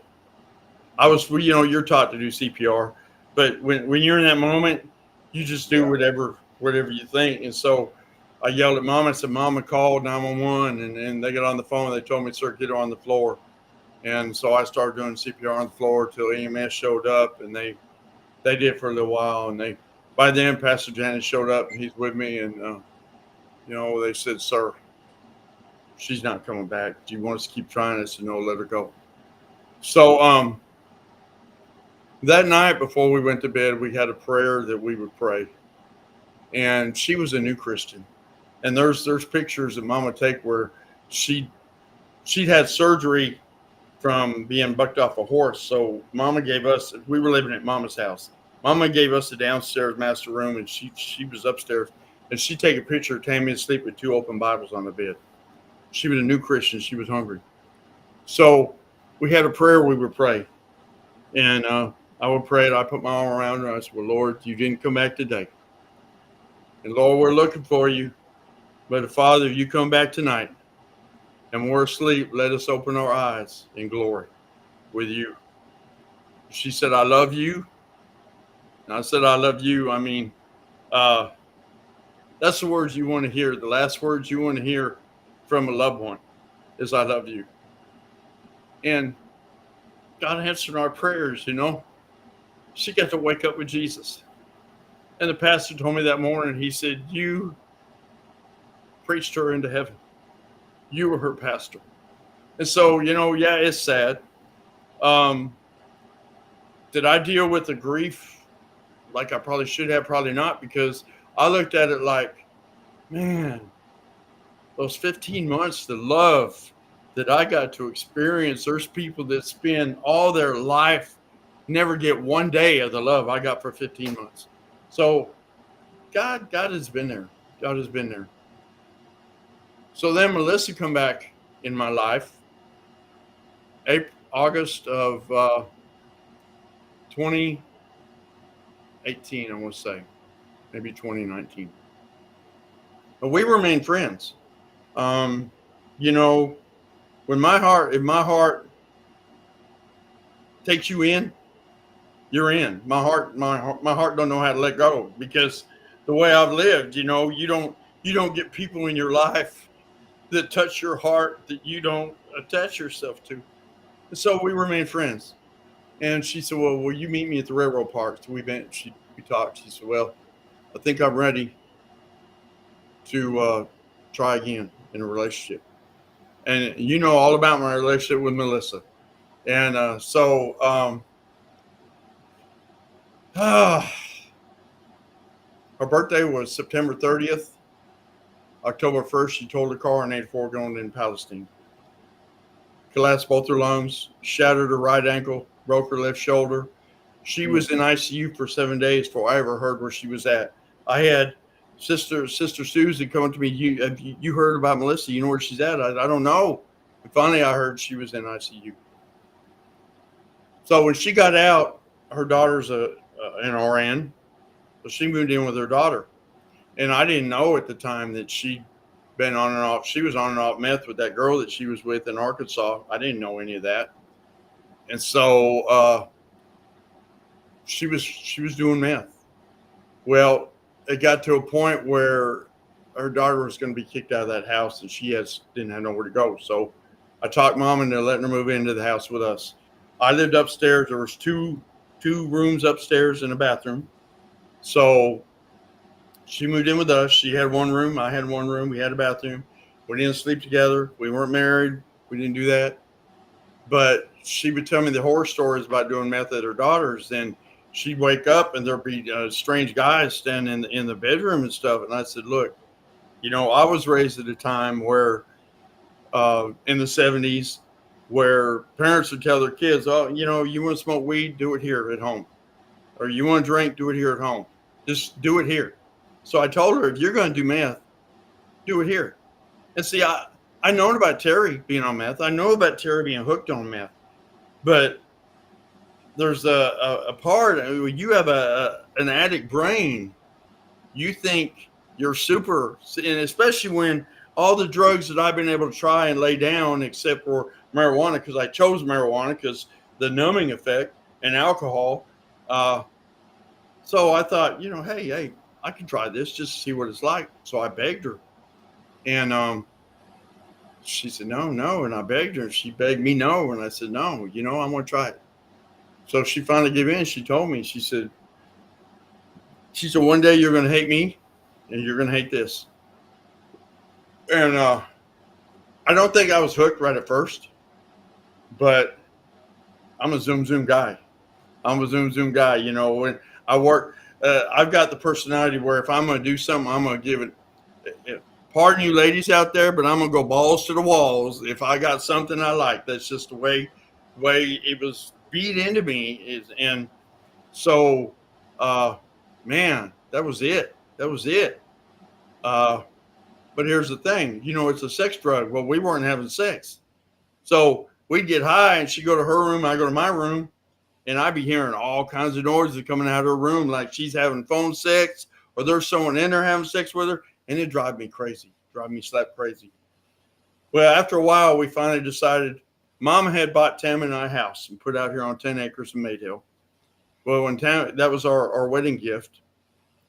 You're taught to do CPR, but when you're in that moment, you just do whatever you think. And so I yelled at Mama. I said, Mama called 911, and they got on the phone. They told me, sir, get her on the floor. And so I started doing CPR on the floor till EMS showed up, and they did it for a little while. And by then, Pastor Janet showed up, and he's with me. And, they said, sir, she's not coming back. Do you want us to keep trying? I said, no, let her go. So that night before we went to bed, we had a prayer that we would pray. And she was a new Christian. And there's pictures that Mama take where she'd had surgery from being bucked off a horse. So Mama we were living at Mama's house. Mama gave us the downstairs master room, and she was upstairs. And she'd take a picture of Tammy asleep with 2 open Bibles on the bed. She was a new Christian. She was hungry. So we had a prayer we would pray. And I would pray it. I put my arm around her. I said, well, Lord, you didn't come back today. And Lord, we're looking for you. But Father, you come back tonight and we're asleep. Let us open our eyes in glory with you. She said, I love you. And I said, I love you. I mean, that's the words you want to hear. The last words you want to hear from a loved one is, I love you. And God answered our prayers, you know. She got to wake up with Jesus. And the pastor told me that morning, he said, you preached her into heaven. You were her pastor. And so, you know, yeah, it's sad. Did I deal with the grief like I probably should have? Probably not, because I looked at it like, man, those 15 months, the love that I got to experience, there's people that spend all their life, never get one day of the love I got for 15 months. So God has been there. God has been there. So then Melissa come back in my life, August of 2018, I want to say, maybe 2019. But we remained friends. You know, if my heart takes you in, you're in. My heart don't know how to let go, because the way I've lived, you know, you don't get people in your life that touch your heart that you don't attach yourself to. And so we remained friends. And she said, well, will you meet me at the railroad park? So we talked. She said, well, I think I'm ready to try again in a relationship. And you know all about my relationship with Melissa. And her birthday was September 30th. October 1st, she totaled her car in 84 going in Palestine. Collapsed both her lungs, shattered her right ankle, broke her left shoulder. She was in ICU for 7 days before I ever heard where she was at. I had Sister Susan coming to me. You heard about Melissa? You know where she's at? I don't know. And finally, I heard she was in ICU. So when she got out, her daughter's an RN, so she moved in with her daughter. And I didn't know at the time that she'd been on and off. She was on and off meth with that girl that she was with in Arkansas. I didn't know any of that. And so she was doing meth. Well, it got to a point where her daughter was going to be kicked out of that house, and she didn't have nowhere to go. So I talked mom into letting her move into the house with us. I lived upstairs. There was two rooms upstairs and a bathroom. So she moved in with us. She had one room. I had one room. We had a bathroom. We didn't sleep together. We weren't married. We didn't do that. But she would tell me the horror stories about doing meth at her daughter's. And she'd wake up and there'd be strange guys standing in the bedroom and stuff. And I said, look, you know, I was raised at a time where in the 70s where parents would tell their kids, oh, you know, you want to smoke weed, do it here at home. Or you want to drink, do it here at home. Just do it here. So I told her, if you're going to do meth, do it here. And see, I known about Terry being on meth. I know about Terry being hooked on meth. But there's a part, you have an addict brain. You think you're super, and especially when all the drugs that I've been able to try and lay down, except for marijuana, because I chose marijuana because the numbing effect, and alcohol. So I thought, you know, hey, I can try this just to see what it's like. So I begged her. And she said, no. And I begged her. And she begged me no. And I said, no, you know, I'm going to try it. So she finally gave in. She told me, she said, one day you're going to hate me and you're going to hate this. And I don't think I was hooked right at first, but I'm a zoom guy. I'm a zoom guy. You know, when I work, I've got the personality where if I'm going to do something, I'm going to give it. Pardon you ladies out there, but I'm going to go balls to the walls. If I got something I like, that's just the way it was beat into me. And so, man, that was it. But here's the thing, you know, it's a sex drug. Well, we weren't having sex. So we'd get high and she'd go to her room. I go to my room. and I be hearing all kinds of noises coming out of her room, like she's having phone sex or there's someone in there having sex with her, and it drive me crazy, drive me slap crazy. Well, after a while, we finally decided. Mama had bought Tam and I a house and put out here on 10 acres in Maidhill. Well, when Tam, that was our wedding gift,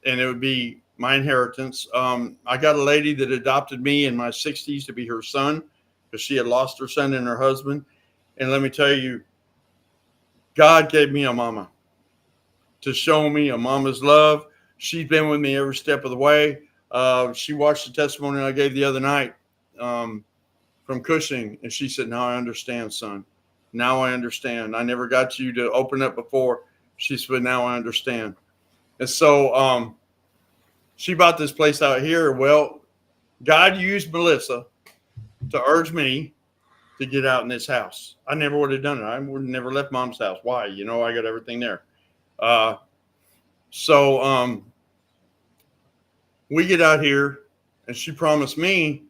and it would be my inheritance. I got a lady that adopted me in my 60s to be her son because she had lost her son and her husband. And let me tell you, God gave me a mama to show me a mama's love. She's been with me every step of the way. She watched the testimony I gave the other night from Cushing, and she said, "Now I understand, son. Now I understand. I never got you to open up before." She said, "Now I understand." And so she bought this place out here. Well, God used Melissa to urge me to get out in this house. I never would have done it. I would have never left Mom's house. Why? You know, I got everything there. So we get out here, and she promised me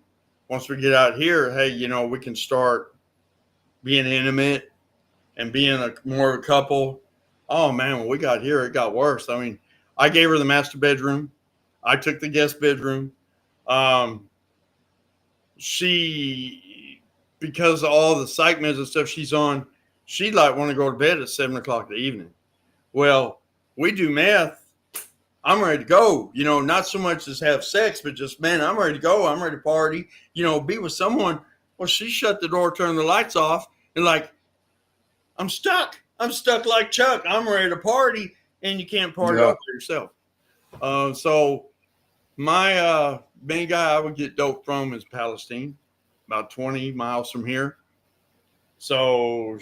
once we get out here, hey, you know, we can start being intimate and being more of a couple. Oh man, when we got here, it got worse. I mean, I gave her the master bedroom. I took the guest bedroom. She, because of all the psych meds and stuff she's on, she'd like want to go to bed at 7:00 in the evening. Well, we do meth. I'm ready to go, you know, not so much as have sex, but just, man, I'm ready to go. I'm ready to party, you know, be with someone. Well, she shut the door, turned the lights off, and like, I'm stuck. I'm stuck like Chuck. I'm ready to party, and you can't party all by yourself. So my main guy I would get dope from is Palestine, about 20 miles from here. So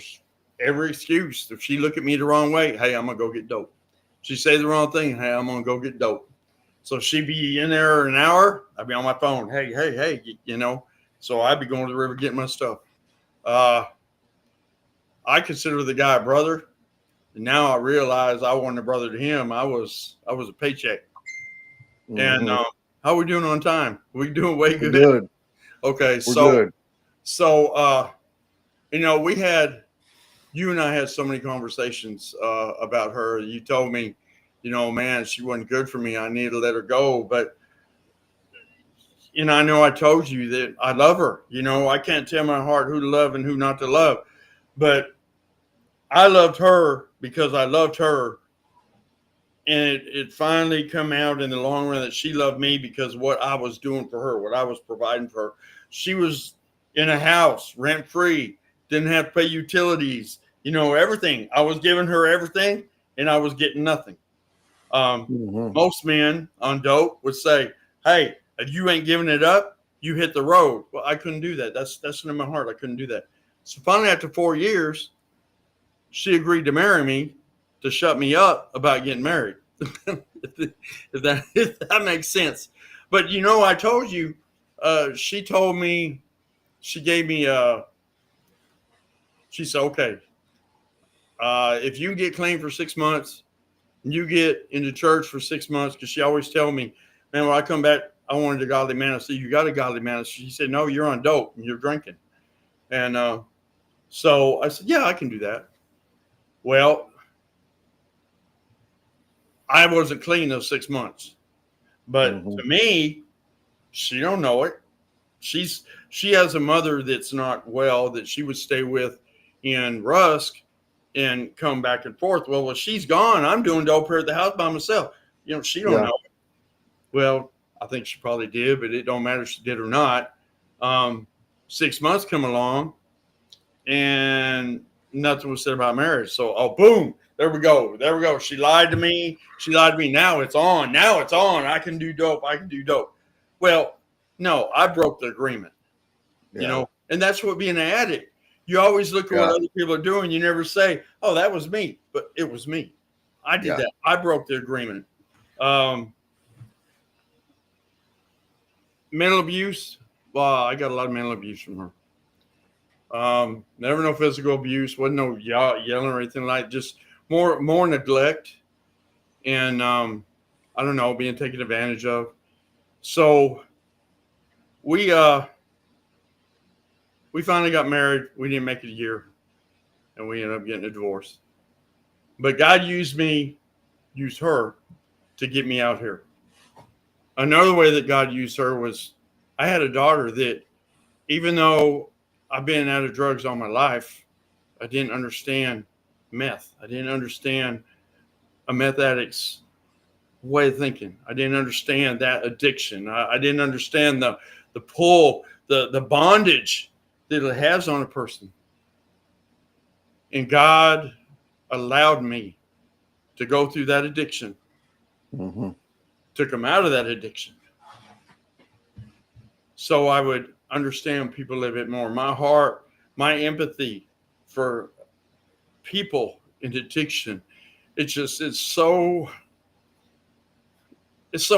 every excuse, if she look at me the wrong way, hey, I'm going to go get dope. She say the wrong thing, hey, I'm going to go get dope. So she'd be in there an hour, I'd be on my phone, hey, you know. So I'd be going to the river getting my stuff. I consider the guy a brother. And now I realize I wasn't a brother to him. I was a paycheck. Mm-hmm. And how are we doing on time? We doing way good. We're good. Okay, We're good. So you know, you and I had so many conversations about her. You told me, you know, man, she wasn't good for me. I needed to let her go. But, you know, I know I told you that I love her. You know, I can't tell my heart who to love and who not to love. But I loved her because I loved her. And it finally come out in the long run that she loved me because of what I was doing for her, what I was providing for her. She was in a house, rent free, didn't have to pay utilities, you know, everything. I was giving her everything and I was getting nothing. Most men on dope would say, hey, if you ain't giving it up, you hit the road. Well, I couldn't do that. That's in my heart. I couldn't do that. So finally, after 4 years, she agreed to marry me to shut me up about getting married. if that makes sense. But, you know, I told you, she told me, she gave me, she said, okay, if you get clean for 6 months, and you get into church for 6 months, because she always tell me, man, when I come back, I wanted a godly man. I said, you got a godly man. She said, no, you're on dope and you're drinking. And so I said, yeah, I can do that. Well, I wasn't clean those 6 months. But to me, she don't know it. She has a mother that's not well that she would stay with in Rusk and come back and forth. Well, when she's gone, I'm doing dope here at the house by myself. You know, she don't know it. Well, I think she probably did, but it don't matter if she did or not. 6 months come along and nothing was said about marriage. So, boom, there we go. There we go. She lied to me. Now it's on. I can do dope. Well, no, I broke the agreement, you know, and that's what being an addict. You always look at what other people are doing. You never say, oh, that was me, but it was me. I did that. I broke the agreement. Mental abuse. Well, I got a lot of mental abuse from her. Never no physical abuse. Wasn't no yelling or anything like that. Just more neglect. And I don't know, being taken advantage of. So we finally got married. We didn't make it a year, and we ended up getting a divorce. But God used her to get me out here. Another way that God used her was I had a daughter that, even though I've been out of drugs all my life, I didn't understand meth. I didn't understand a meth addict's way of thinking. I didn't understand that addiction. I didn't understand the pull, the bondage that it has on a person. And God allowed me to go through that addiction, to come out of that addiction, so I would understand people a little bit more. My heart, my empathy for people in addiction, it's so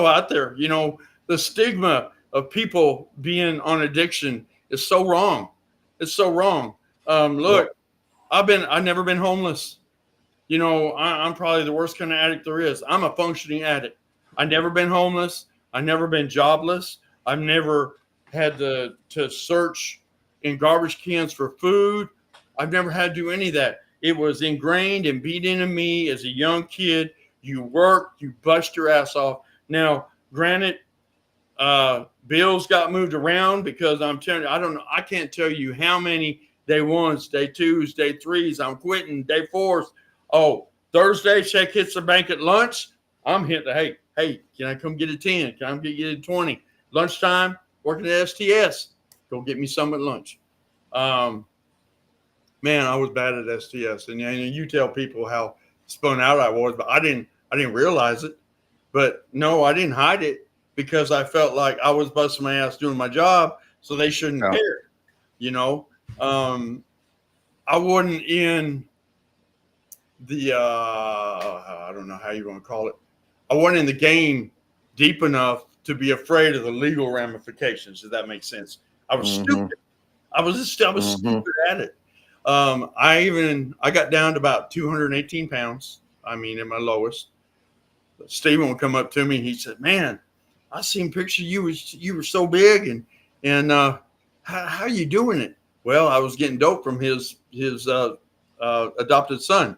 out there. You know, the stigma of people being on addiction is so wrong. It's so wrong. Look, I've never been homeless. You know, I'm probably the worst kind of addict there is. I'm a functioning addict. I've never been homeless. I've never been jobless. I've never had to search in garbage cans for food. I've never had to do any of that. It was ingrained and beat into me as a young kid. You work, you bust your ass off. Now, granted, bills got moved around because I'm telling you, I can't tell you how many day ones, day twos, day threes, I'm quitting, day fours. Oh, Thursday, check hits the bank at lunch. I'm hitting the, hey, can I come get a 10? Can I get a 20? Lunchtime, working at STS. Go get me some at lunch. Man, I was bad at STS. And you tell people how spun out I was, but I didn't realize it. But no, I didn't hide it because I felt like I was busting my ass doing my job, so they shouldn't care. You know, I wasn't in the I don't know how you want to call it. I wasn't in the game deep enough to be afraid of the legal ramifications. If that makes sense. I was stupid. I was stupid at it. I got down to about 218 pounds. I mean, at my lowest. Stephen would come up to me and he said, "Man, I seen pictures you were so big and how you doing it?" Well, I was getting dope from his adopted son.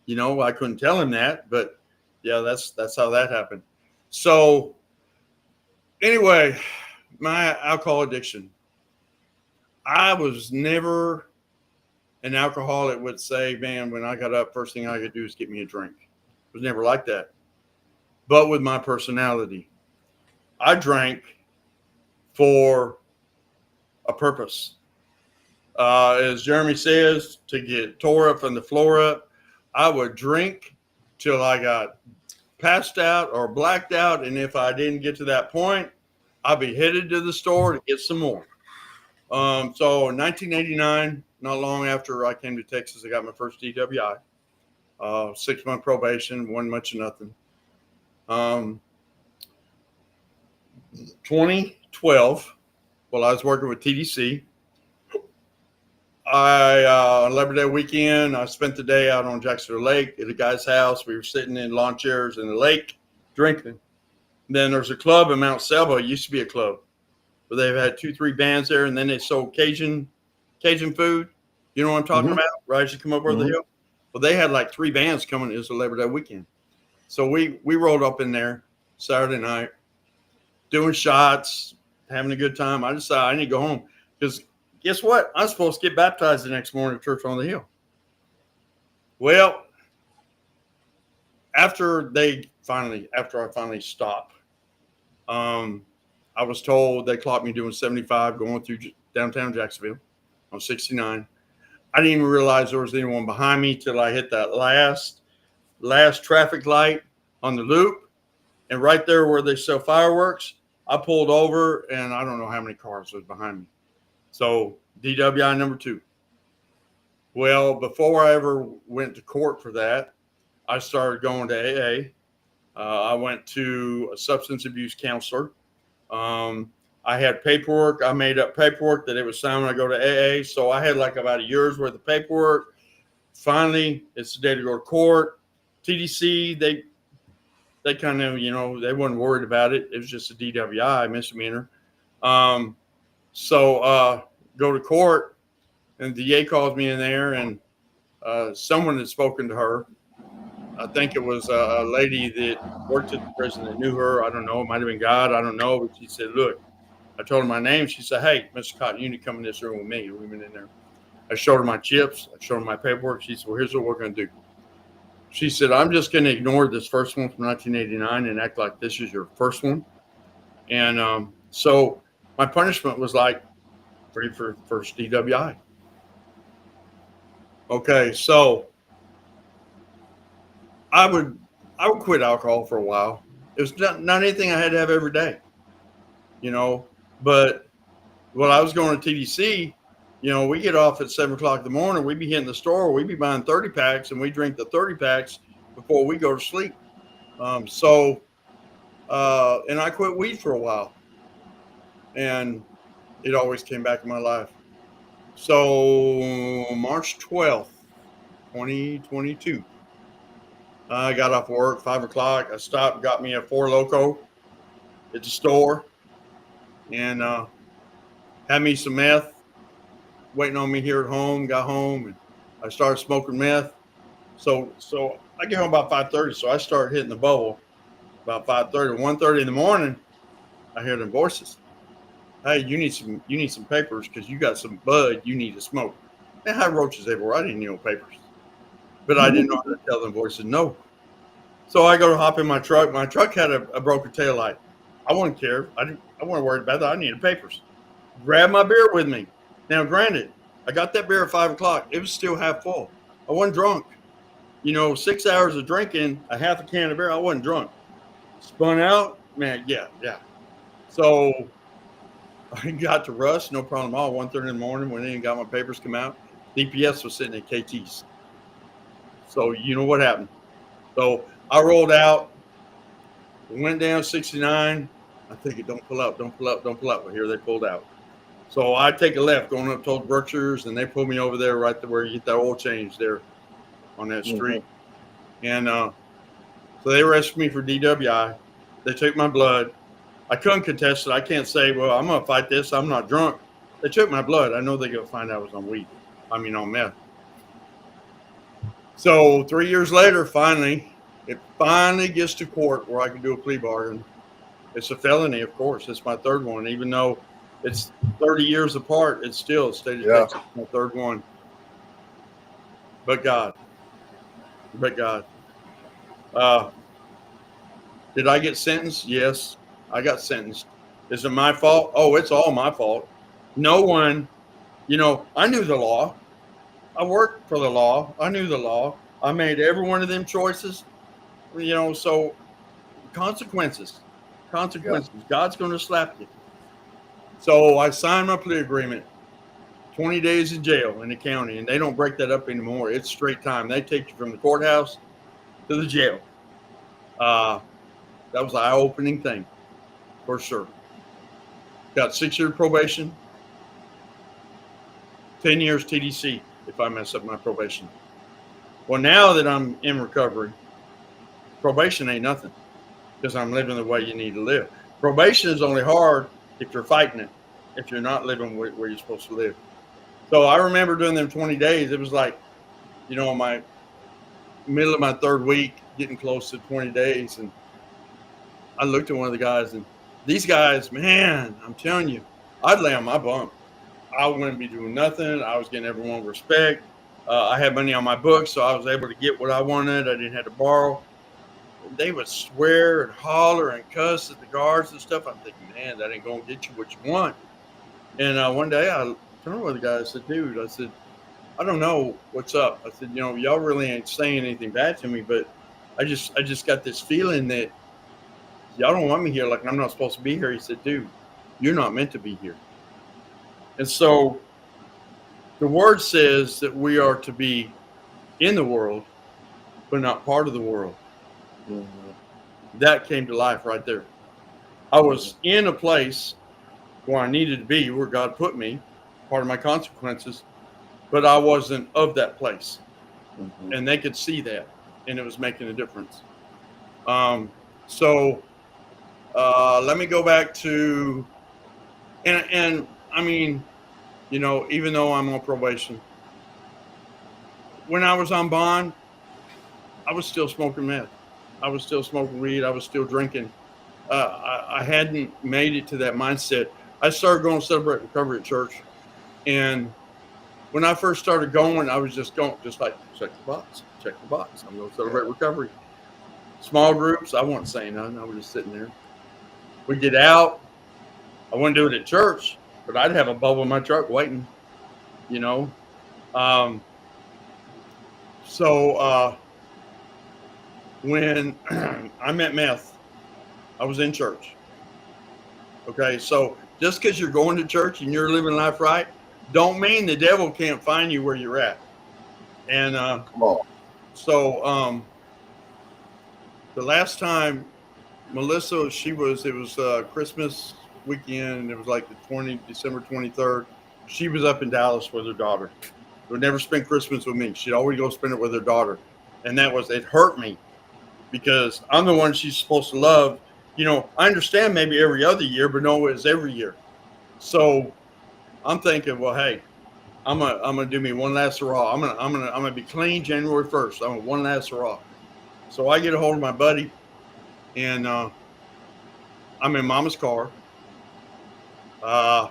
You know, I couldn't tell him that, but yeah, that's how that happened. So anyway, my alcohol addiction. I was never an alcoholic would say, "Man, when I got up, first thing I could do is get me a drink." It was never like that. But with my personality, I drank for a purpose. As Jeremy says, to get tore up from the floor up, I would drink till I got passed out or blacked out. And if I didn't get to that point, I'd be headed to the store to get some more. So in 1989, not long after I came to Texas, I got my first DWI. 6-month probation, wasn't much of nothing. 2012, while I was working with TDC, Labor Day weekend, I spent the day out on Jacksonville Lake at a guy's house. We were sitting in lawn chairs in the lake drinking. Then there's a club in Mount Selva. It used to be a club, but they've had 2-3 bands there, and then they sold Cajun food. You know what I'm talking about? Right as you come up over the hill. Well, they had like 3 bands coming. It was a Labor Day weekend. So we rolled up in there Saturday night, doing shots, having a good time. I decided I need to go home because guess what? I'm supposed to get baptized the next morning at Church on the Hill. Well, after I finally stopped, I was told they clocked me doing 75 going through downtown Jacksonville on 69. I didn't even realize there was anyone behind me till I hit that last traffic light on the loop. And right there where they sell fireworks, I pulled over and I don't know how many cars was behind me. So DWI number 2. Well, before I ever went to court for that, I started going to AA. I went to a substance abuse counselor. I had paperwork. I made up paperwork that it was time when I go to AA. So I had like about a year's worth of paperwork. Finally, it's the day to go to court. TDC, they kind of, they weren't worried about it. It was just a DWI misdemeanor. So go to court, and the DA calls me in there, and someone had spoken to her, I think it was a lady that worked at the prison that knew her. I don't know. It might have been God. I don't know. But she said, look, I told her my name. She said, hey, Mr. Cotton, you need to come in this room with me. We went in there. I showed her my chips. I showed her my paperwork. She said, well, here's what we're going to do. She said, I'm just going to ignore this first one from 1989 and act like this is your first one. And so my punishment was like free for first DWI. Okay, so I would quit alcohol for a while. It was not anything I had to have every day, you know. But while I was going to TDC, you know, we get off at 7 o'clock in the morning. We'd be hitting the store. We'd be buying 30 packs, and we drink the 30 packs before we go to sleep. And I quit weed for a while, and it always came back in my life. So March 12th, 2022. I got off work 5 o'clock. I stopped, got me a Four Loko at the store, and had me some meth waiting on me here at home. Got home and I started smoking meth. So I get home about 5:30. So I started hitting the bubble about 5:30. 1:30 in the morning, I hear them voices. Hey, you need some papers because you got some bud you need to smoke. They had roaches everywhere. I didn't need no papers, but I didn't know how to tell them voices no. So I go to hop in my truck. My truck had a broken taillight. I wouldn't care. I wasn't worried about that. I needed papers. Grab my beer with me. Now, granted, I got that beer at 5 o'clock. It was still half full. I wasn't drunk. You know, 6 hours of drinking a half a can of beer, I wasn't drunk. Spun out, man, yeah. So I got to Rush, no problem at all. 1:30 in the morning, went in and got my papers come out. DPS was sitting at KT's. So you know what happened. So I rolled out, went down 69. I think it don't pull out. But here they pulled out. So I take a left going up towards Berkshire's, and they pulled me over there right to where you get that oil change there on that street. And so they arrested me for DWI. They took my blood. I couldn't contest it. I can't say, well, I'm going to fight this. I'm not drunk. They took my blood. I know they're going to find out I was on weed. On meth. So 3 years later, it finally gets to court where I can do a plea bargain. It's a felony, of course. It's my third one. Even though it's 30 years apart, it's still state of Texas, my third one. But God. Did I get sentenced? Yes, I got sentenced. Is it my fault? Oh, it's all my fault. No one, I knew the law. I worked for the law. I knew the law. I made every one of them choices, so consequences. Yeah. God's going to slap you. So I signed my plea agreement, 20 days in jail in the county, and they don't break that up anymore. It's straight time. They take you from the courthouse to the jail. That was the eye-opening thing, for sure. Got 6-year probation, 10 years TDC if I mess up my probation. Well, now that I'm in recovery, probation ain't nothing because I'm living the way you need to live. Probation is only hard if you're fighting it, if you're not living where you're supposed to live. So I remember doing them 20 days. It was like, my middle of my third week, getting close to 20 days. And I looked at one of the guys, and these guys, man, I'm telling you, I'd lay on my bunk. I wouldn't be doing nothing. I was getting everyone respect. I had money on my books, so I was able to get what I wanted. I didn't have to borrow. They would swear and holler and cuss at the guards and stuff. I'm thinking, man, that ain't going to get you what you want. And one day I turned to the guy. I said, dude, I don't know what's up. I said, y'all really ain't saying anything bad to me, but I just got this feeling that y'all don't want me here. Like I'm not supposed to be here. He said, dude, you're not meant to be here. And so the word says that we are to be in the world, but not part of the world. Mm-hmm. That came to life right there. I was in a place where I needed to be, where God put me, part of my consequences, but I wasn't of that place. Mm-hmm. And they could see that, and it was making a difference. So let me go back to, and I mean, even though I'm on probation, when I was on bond, I was still smoking meth. I was still smoking weed. I was still drinking. I hadn't made it to that mindset. I started going to Celebrate Recovery at church. And when I first started going, I was just going, just like, check the box, check the box. I'm going to Celebrate Recovery. Small groups, I wasn't saying nothing. I was just sitting there. We get out. I wouldn't do it at church, but I'd have a bubble in my truck waiting, you know. When I met meth, I was in church. Okay, so just because you're going to church and you're living life right, don't mean the devil can't find you where you're at. And Come on. so the last time Melissa, it was Christmas weekend. It was like December 23rd. She was up in Dallas with her daughter. She would never spend Christmas with me. She'd always go spend it with her daughter. And it hurt me because I'm the one she's supposed to love. You know, I understand maybe every other year, but no, it's every year. So I'm thinking, well, hey, I'm gonna do me one last hurrah. I'm gonna be clean January 1st. I'm gonna one last hurrah. So I get a hold of my buddy, and I'm in Mama's car. I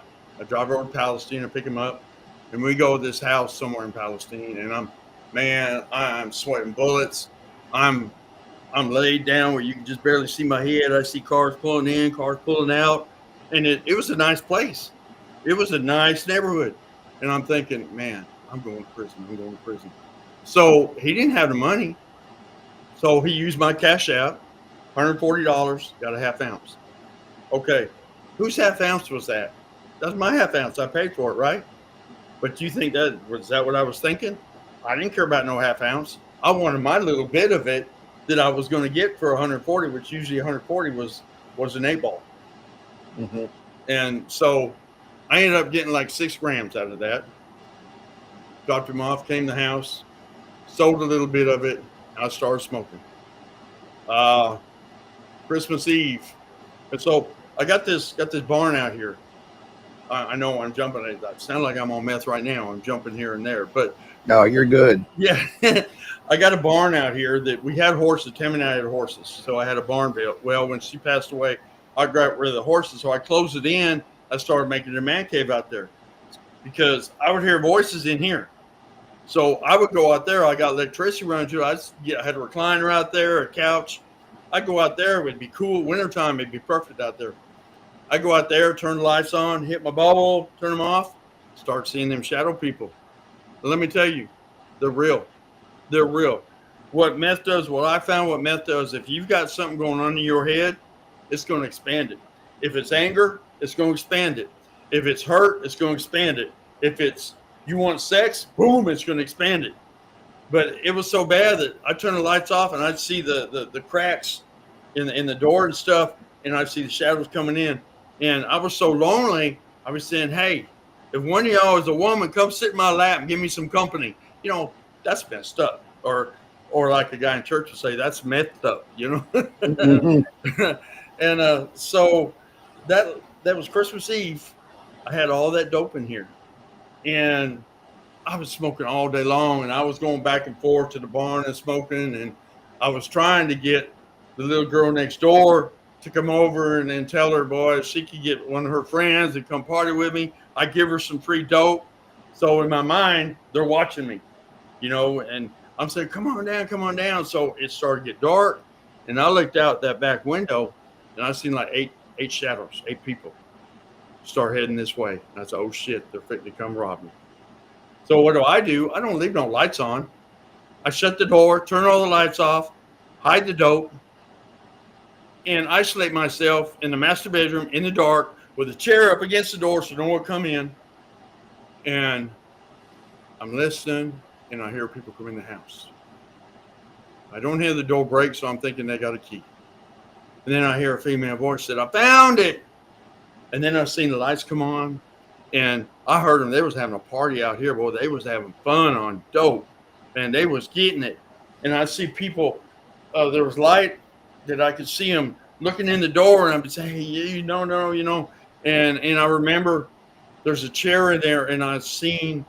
drive over to Palestine and pick him up, and we go to this house somewhere in Palestine. And I'm sweating bullets. I'm laid down where you can just barely see my head. I see cars pulling in, cars pulling out, and it was a nice place. It was a nice neighborhood, and I'm thinking, man, I'm going to prison. I'm going to prison. So he didn't have the money, so he used my cash app, $140, got a half ounce. Okay, whose half ounce was that? That's my half ounce. I paid for it, right? But you think was that what I was thinking? I didn't care about no half ounce. I wanted my little bit of it that I was going to get for 140, which usually 140 was an 8-ball. Mm-hmm. And so I ended up getting like 6 grams out of that. Dropped him off, came to the house, sold a little bit of it. I started smoking. Christmas Eve. And so I got this barn out here. I know I'm jumping. I sound like I'm on meth right now. I'm jumping here and there, but No, you're good. yeah, I got a barn out here that we had horses. Tammy and I had horses, so I had a barn built. Well, when she passed away, I got rid of the horses, so I closed it in. I started making a man cave out there because I would hear voices in here. So I would go out there. I got electricity running to it. I had a recliner out there, a couch. I'd go out there. It would be cool. Wintertime, it'd be perfect out there. I go out there, turn the lights on, hit my bubble, turn them off, start seeing them shadow people. But let me tell you, they're real. They're real. What meth does, what I found what meth does, if you've got something going on in your head, it's going to expand it. If it's anger, it's going to expand it. If it's hurt, it's going to expand it. If it's you want sex, boom, it's going to expand it. But it was so bad that I turned the lights off and I'd see the cracks in the door and stuff, and I'd see the shadows coming in. And I was so lonely, I was saying, hey, if one of y'all is a woman, come sit in my lap and give me some company. You know, that's messed up. Or like a guy in church would say, that's messed up, you know. Mm-hmm. And so that was Christmas Eve. I had all that dope in here. And I was smoking all day long, and I was going back and forth to the barn and smoking. And I was trying to get the little girl next door to come over and then tell her, boy, if she could get one of her friends to come party with me, I give her some free dope. So in my mind, they're watching me, you know, and I'm saying, come on down, come on down. So it started to get dark, and I looked out that back window, and I seen like eight shadows, 8 people start heading this way. And I said, oh shit, they're fitting to come rob me. So what do? I don't leave no lights on. I shut the door, turn all the lights off, hide the dope, and isolate myself in the master bedroom in the dark with a chair up against the door so no one come in. And I'm listening, and I hear people come in the house. I don't hear the door break, so I'm thinking they got a key. And then I hear a female voice said, I found it. And then I seen the lights come on, and I heard them. They was having a party out here, boy. They was having fun on dope, and they was getting it. And I see people, there was light that I could see them looking in the door, and I'm saying, hey, you know. And I remember there's a chair in there, and I seen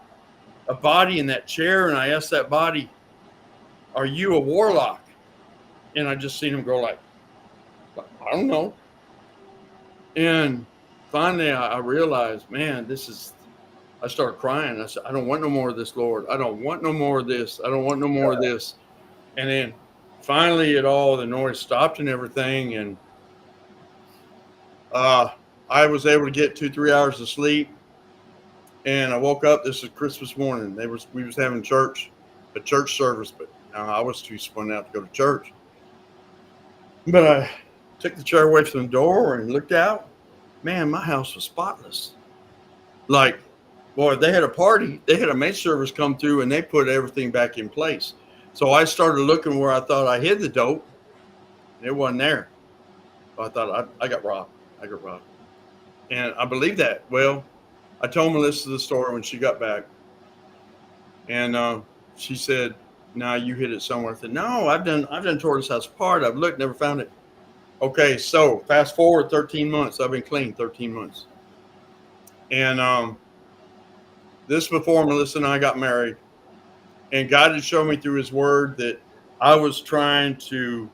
a body in that chair, and I asked that body, are you a warlock? And I just seen him go like, I don't know. And finally I realized, man, I started crying. I said, I don't want no more of this, Lord. I don't want no more of this. I don't want no more of this. And then finally the noise stopped and everything. And I was able to get 2-3 hours of sleep. And I woke up. This is Christmas morning. We was having a church service, but I was too spun out to go to church. But I took the chair away from the door and looked out. Man, my house was spotless. Like, boy, they had a party. They had a maid service come through and they put everything back in place. So I started looking where I thought I hid the dope. It wasn't there. So I thought I got robbed. And I believe that. Well, I told Melissa the story when she got back. And she said, "No, you hid it somewhere." I said, "No, I've done Tortoise House apart. I've looked, never found it." Okay, so fast forward 13 months. I've been clean 13 months. And this before Melissa and I got married. And God had shown me through his word that I was trying to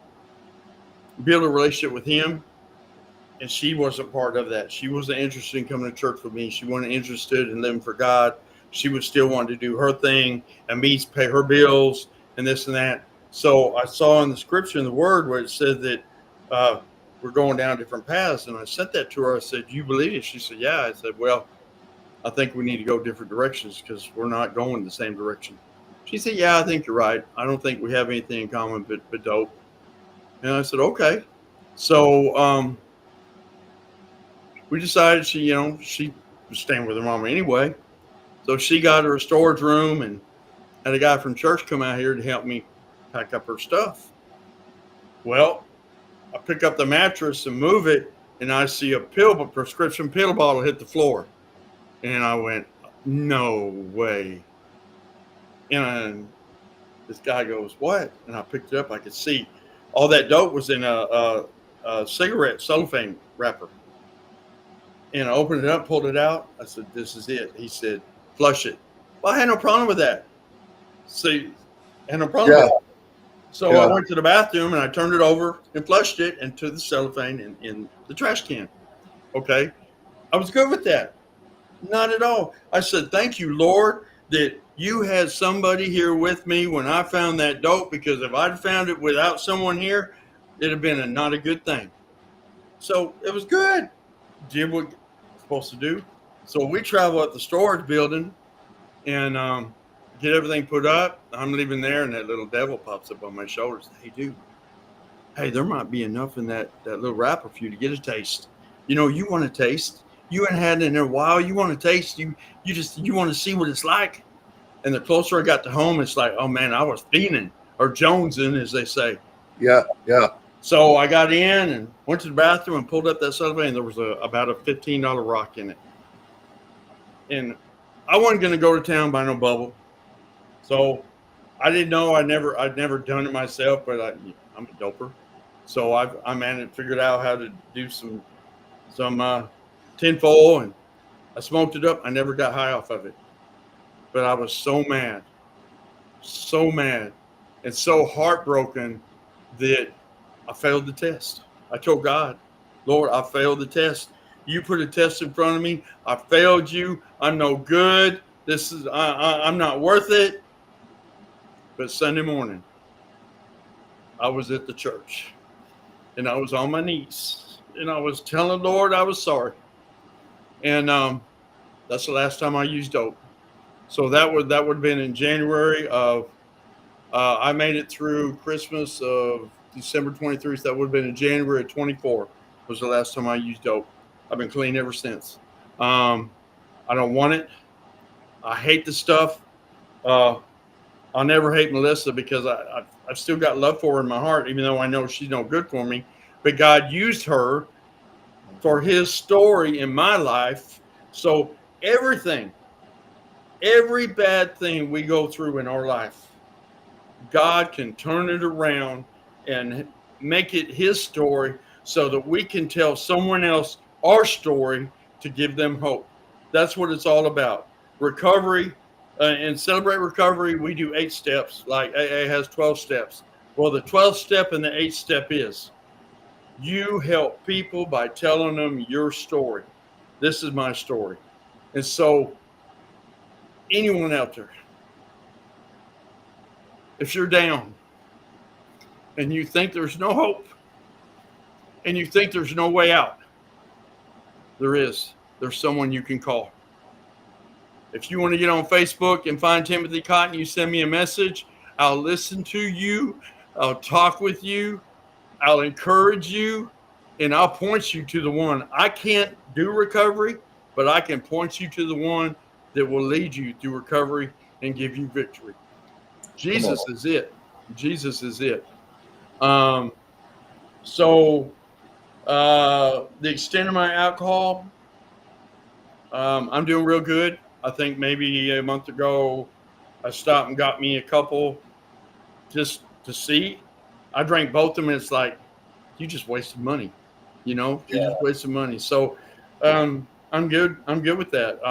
build a relationship with him. And she wasn't part of that. She wasn't interested in coming to church with me. She wasn't interested in living for God. She was still wanting to do her thing and me pay her bills and this and that. So I saw in the scripture in the word where it said that we're going down different paths. And I sent that to her. I said, "You believe it?" She said, "Yeah." I said, "Well, I think we need to go different directions because we're not going the same direction." She said, "Yeah, I think you're right. I don't think we have anything in common but dope." And I said, "Okay." So we decided she was staying with her mama anyway. So she got her a storage room and had a guy from church come out here to help me pack up her stuff. Well, I pick up the mattress and move it, and I see a prescription pill bottle hit the floor. And I went, "No way." And this guy goes, "What?" And I picked it up. I could see all that dope was in a cigarette cellophane wrapper. And I opened it up, pulled it out. I said, "This is it." He said, "Flush it." Well, I had no problem with that. See, I had no problem with that. So I went to the bathroom and I turned it over and flushed it into the cellophane in the trash can. Okay. I was good with that. Not at all. I said, "Thank you, Lord, that you had somebody here with me when I found that dope, because if I'd found it without someone here, it'd have been not a good thing." So it was good. Did what you're supposed to do. So we travel up the storage building and get everything put up. I'm leaving there, and that little devil pops up on my shoulders. "Hey, dude, hey, there might be enough in that little wrapper for you to get a taste. You want to taste. You ain't had it in there a while. You want to taste. You want to see what it's like." And the closer I got to home, it's like, oh man, I was fiending, or jonesing, as they say. Yeah. So I got in and went to the bathroom and pulled up that cellophane, and there was about a $15 rock in it. And I wasn't going to go to town by no bubble. So I didn't know. I'd never done it myself, but I'm a doper. So I managed to figure out how to do some tinfoil, and I smoked it up. I never got high off of it, but I was so mad, and so heartbroken that I failed the test. I told God, "Lord, I failed the test. You put a test in front of me. I failed you. I'm no good. I'm not worth it." But Sunday morning, I was at the church, and I was on my knees, and I was telling the Lord I was sorry. And that's the last time I used dope. So that would have been in January of. I made it through Christmas of December 23. So that would have been in January of 24. Was the last time I used dope. I've been clean ever since. I don't want it. I hate the stuff. I'll never hate Melissa because I've still got love for her in my heart, even though I know she's no good for me. But God used her for his story in my life. So every bad thing we go through in our life, God can turn it around and make it his story so that we can tell someone else our story to give them hope. That's what it's all about. Recovery In Celebrate Recovery, we do 8 steps. Like AA has 12 steps. Well, the 12th step and the 8th step is you help people by telling them your story. This is my story. And so, anyone out there, if you're down and you think there's no hope and you think there's no way out, there is. There's someone you can call. If you want to get on Facebook and find Timothy Cotton, you send me a message. I'll listen to you. I'll talk with you. I'll encourage you. And I'll point you to the one. I can't do recovery, but I can point you to the one that will lead you through recovery and give you victory. Jesus is it. Jesus is it. So the extent of my alcohol, I'm doing real good. I think maybe a month ago, I stopped and got me a couple just to see. I drank both of them, and it's like, you just wasted money. You just wasted money. So I'm good. I'm good with that.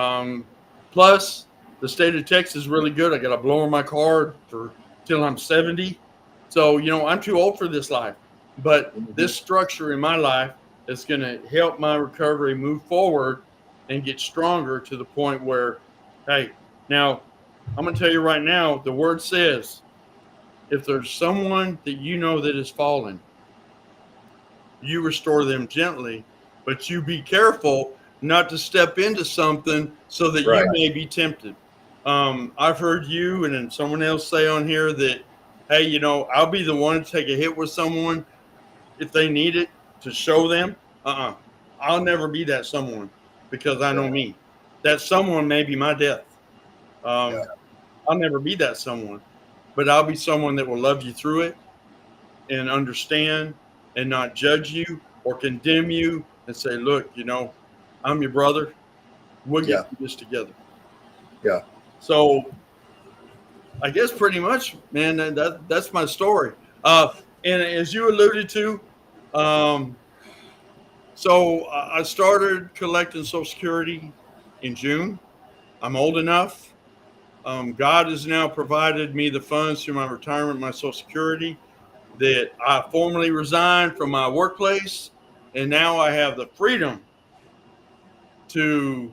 Plus, the state of Texas is really good. I got a blower in my car till I'm 70. So, I'm too old for this life. But this structure in my life is going to help my recovery move forward and get stronger to the point where, hey, now I'm going to tell you right now, the word says, if there's someone that you know that is fallen, you restore them gently, but you be careful not to step into something so that you may be tempted. I've heard you and then someone else say on here that, hey, I'll be the one to take a hit with someone if they need it to show them. I'll never be that someone because I know me. That someone may be my death. I'll never be that someone, but I'll be someone that will love you through it and understand and not judge you or condemn you and say, look, I'm your brother. We'll get through this together. Yeah. So I guess pretty much, man, that's my story. And as you alluded to, so I started collecting Social Security in June. I'm old enough. God has now provided me the funds through my retirement, my Social Security, that I formally resigned from my workplace, and now I have the freedom to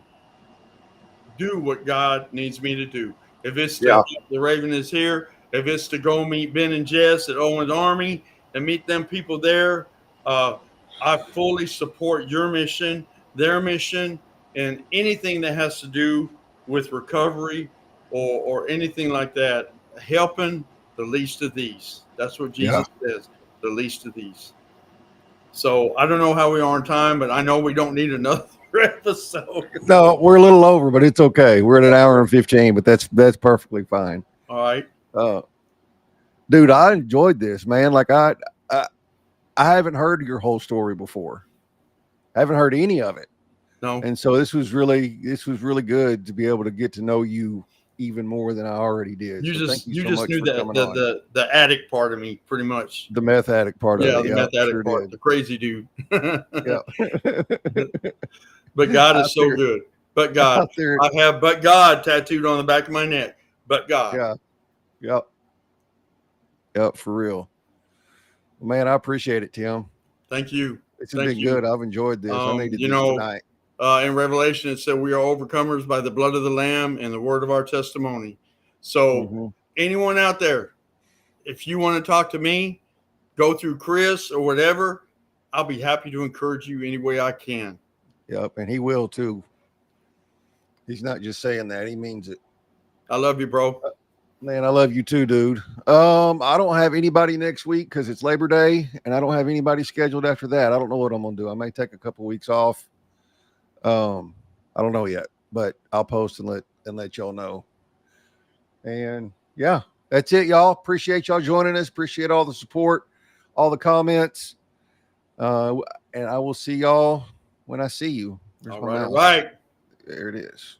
do what God needs me to do. If it's to the Raven is here, if it's to go meet Ben and Jess at Owen's Army and meet them people there, I fully support your mission, their mission, and anything that has to do with recovery or anything like that, helping the least of these. That's what Jesus says, the least of these. So I don't know how we are on time, but I know we don't need another episode. No, we're a little over, but it's okay. We're at an hour and 15, but that's perfectly fine. All right. Dude, I enjoyed this, man. Like I haven't heard your whole story before. I haven't heard any of it. No. And so this was really good to be able to get to know you even more than I already did. You so just thank you so just much knew for that coming on. the addict part of me, pretty much. The meth addict part of it. The meth addict part, did. the crazy dude. Yeah. But God is so good. But God. I have "but God" tattooed on the back of my neck. But God. Yeah. Yep, for real. Well, man, I appreciate it, Tim. Thank you. It's been good. I've enjoyed this. I needed this tonight. In Revelation, it said we are overcomers by the blood of the Lamb and the word of our testimony. So anyone out there, if you want to talk to me, go through Chris or whatever, I'll be happy to encourage you any way I can. Yep, and he will too. He's not just saying that. He means it. I love you, bro. Man, I love you too, dude. I don't have anybody next week because it's Labor Day, and I don't have anybody scheduled after that. I don't know what I'm going to do. I may take a couple weeks off. I don't know yet, but I'll post and let y'all know. And yeah, that's it, y'all. Appreciate y'all joining us. Appreciate all the support, all the comments. And I will see y'all when I see you. All right. There it is.